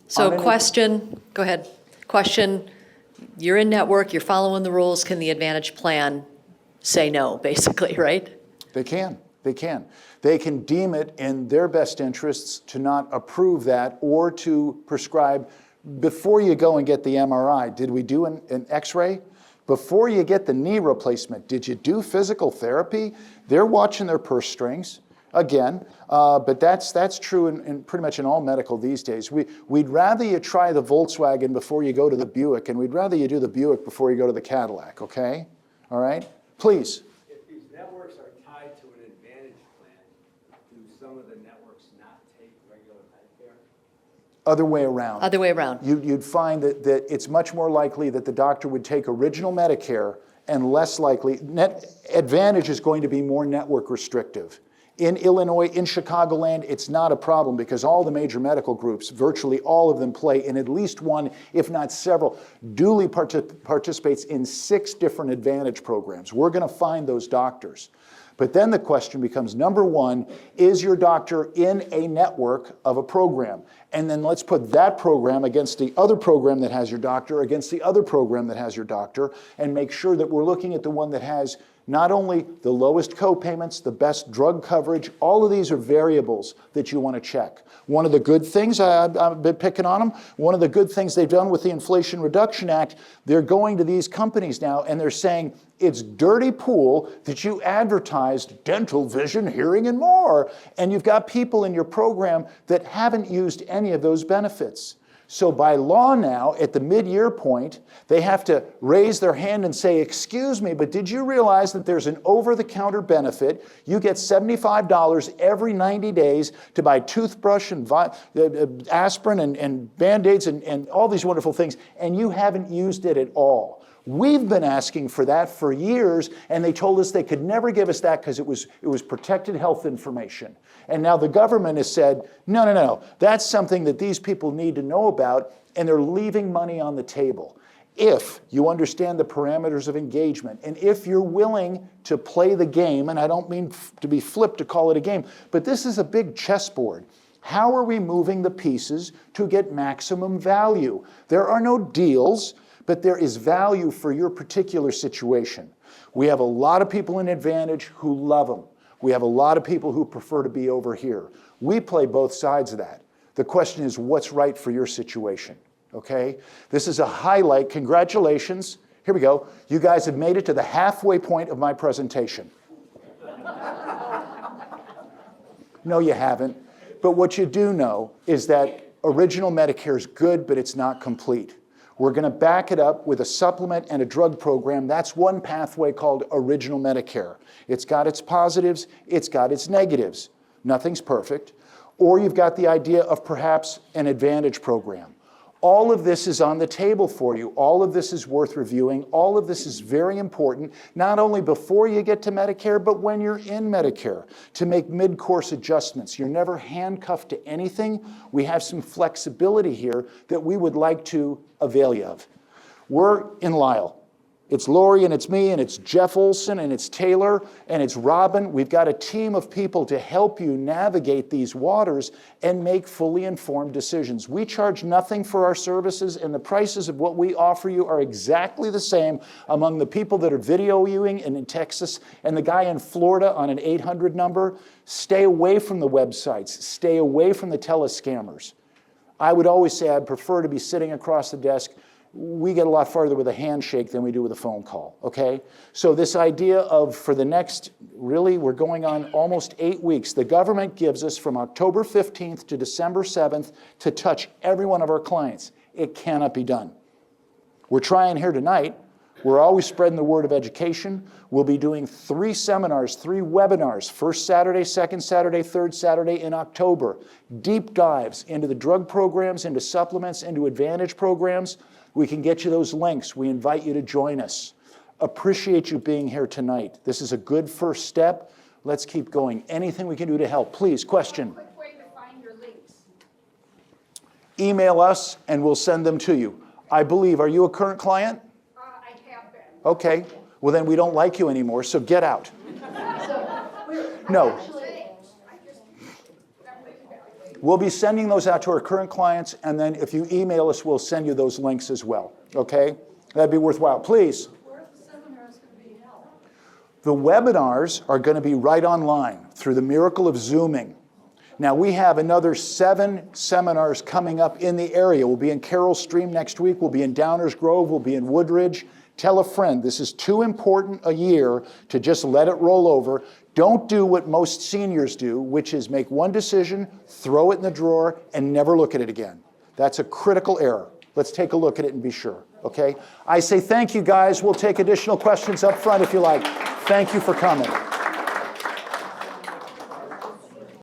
S5: So question, go ahead. Question, you're in network, you're following the rules, can the Advantage plan say no, basically, right?
S2: They can. They can. They can deem it in their best interests to not approve that or to prescribe, before you go and get the MRI, did we do an X-ray? Before you get the knee replacement, did you do physical therapy? They're watching their purse strings. Again, but that's true in pretty much in all medical these days. We'd rather you try the Volkswagen before you go to the Buick, and we'd rather you do the Buick before you go to the Cadillac, okay? All right? Please.
S10: If these networks are tied to an Advantage plan, do some of the networks not take regular Medicare?
S2: Other way around.
S5: Other way around.
S2: You'd find that it's much more likely that the doctor would take original Medicare and less likely, Advantage is going to be more network restrictive. In Illinois, in Chicagoland, it's not a problem because all the major medical groups, virtually all of them play in at least one, if not several, duly participates in 6 different Advantage programs. We're going to find those doctors. But then the question becomes, number one, is your doctor in a network of a program? And then let's put that program against the other program that has your doctor, against the other program that has your doctor, and make sure that we're looking at the one that has not only the lowest co-payments, the best drug coverage, all of these are variables that you want to check. One of the good things, I've been picking on them, one of the good things they've done with the Inflation Reduction Act, they're going to these companies now and they're saying, it's dirty pool that you advertised dental, vision, hearing, and more. And you've got people in your program that haven't used any of those benefits. So by law now, at the mid-year point, they have to raise their hand and say, excuse me, but did you realize that there's an over-the-counter benefit? You get $75 every 90 days to buy toothbrush and aspirin and Band-Aids and all these wonderful things, and you haven't used it at all. We've been asking for that for years, and they told us they could never give us that because it was protected health information. And now the government has said, no, that's something that these people need to know about, and they're leaving money on the table. If you understand the parameters of engagement, and if you're willing to play the game, and I don't mean to be flipped to call it a game, but this is a big chessboard. How are we moving the pieces to get maximum value? There are no deals, but there is value for your particular situation. We have a lot of people in Advantage who love them. We have a lot of people who prefer to be over here. We play both sides of that. The question is, what's right for your situation, okay? This is a highlight. Congratulations. Here we go. You guys have made it to the halfway point of my presentation. No, you haven't. But what you do know is that original Medicare is good, but it's not complete. We're going to back it up with a supplement and a drug program. That's one pathway called Original Medicare. It's got its positives, it's got its negatives. Nothing's perfect. Or you've got the idea of perhaps an Advantage program. All of this is on the table for you. All of this is worth reviewing. All of this is very important, not only before you get to Medicare, but when you're in Medicare, to make mid-course adjustments. You're never handcuffed to anything. We have some flexibility here that we would like to avail you of. We're in Lisle. It's Lori and it's me and it's Jeff Olson and it's Taylor and it's Robin. We've got a team of people to help you navigate these waters and make fully informed decisions. We charge nothing for our services, and the prices of what we offer you are exactly the same among the people that are videoing in Texas and the guy in Florida on an 800 number. Stay away from the websites. Stay away from the telescammers. I would always say I'd prefer to be sitting across the desk. We get a lot farther with a handshake than we do with a phone call, okay? So this idea of for the next, really, we're going on almost 8 weeks. The government gives us from October 15th to December 7th to touch every one of our clients. It cannot be done. We're trying here tonight. We're always spreading the word of education. We'll be doing 3 seminars, 3 webinars, first Saturday, second Saturday, third Saturday in October. Deep dives into the drug programs, into supplements, into advantage programs. We can get you those links. We invite you to join us. Appreciate you being here tonight. This is a good first step. Let's keep going. Anything we can do to help. Please, question.
S8: Quick way to find your links.
S2: Email us and we'll send them to you. I believe, are you a current client?
S8: I have been.
S2: Okay. Well, then we don't like you anymore, so get out. No. We'll be sending those out to our current clients, and then if you email us, we'll send you those links as well, okay? That'd be worthwhile. Please.
S9: Where are the seminars going to be held?
S2: The webinars are going to be right online through the miracle of Zooming. Now, we have another 7 seminars coming up in the area. We'll be in Carroll Stream next week. We'll be in Downers Grove. We'll be in Woodridge. Tell a friend. This is too important a year to just let it roll over. Don't do what most seniors do, which is make one decision, throw it in the drawer, and never look at it again. That's a critical error. Let's take a look at it and be sure, okay? I say thank you, guys. We'll take additional questions up front if you like. Thank you for coming.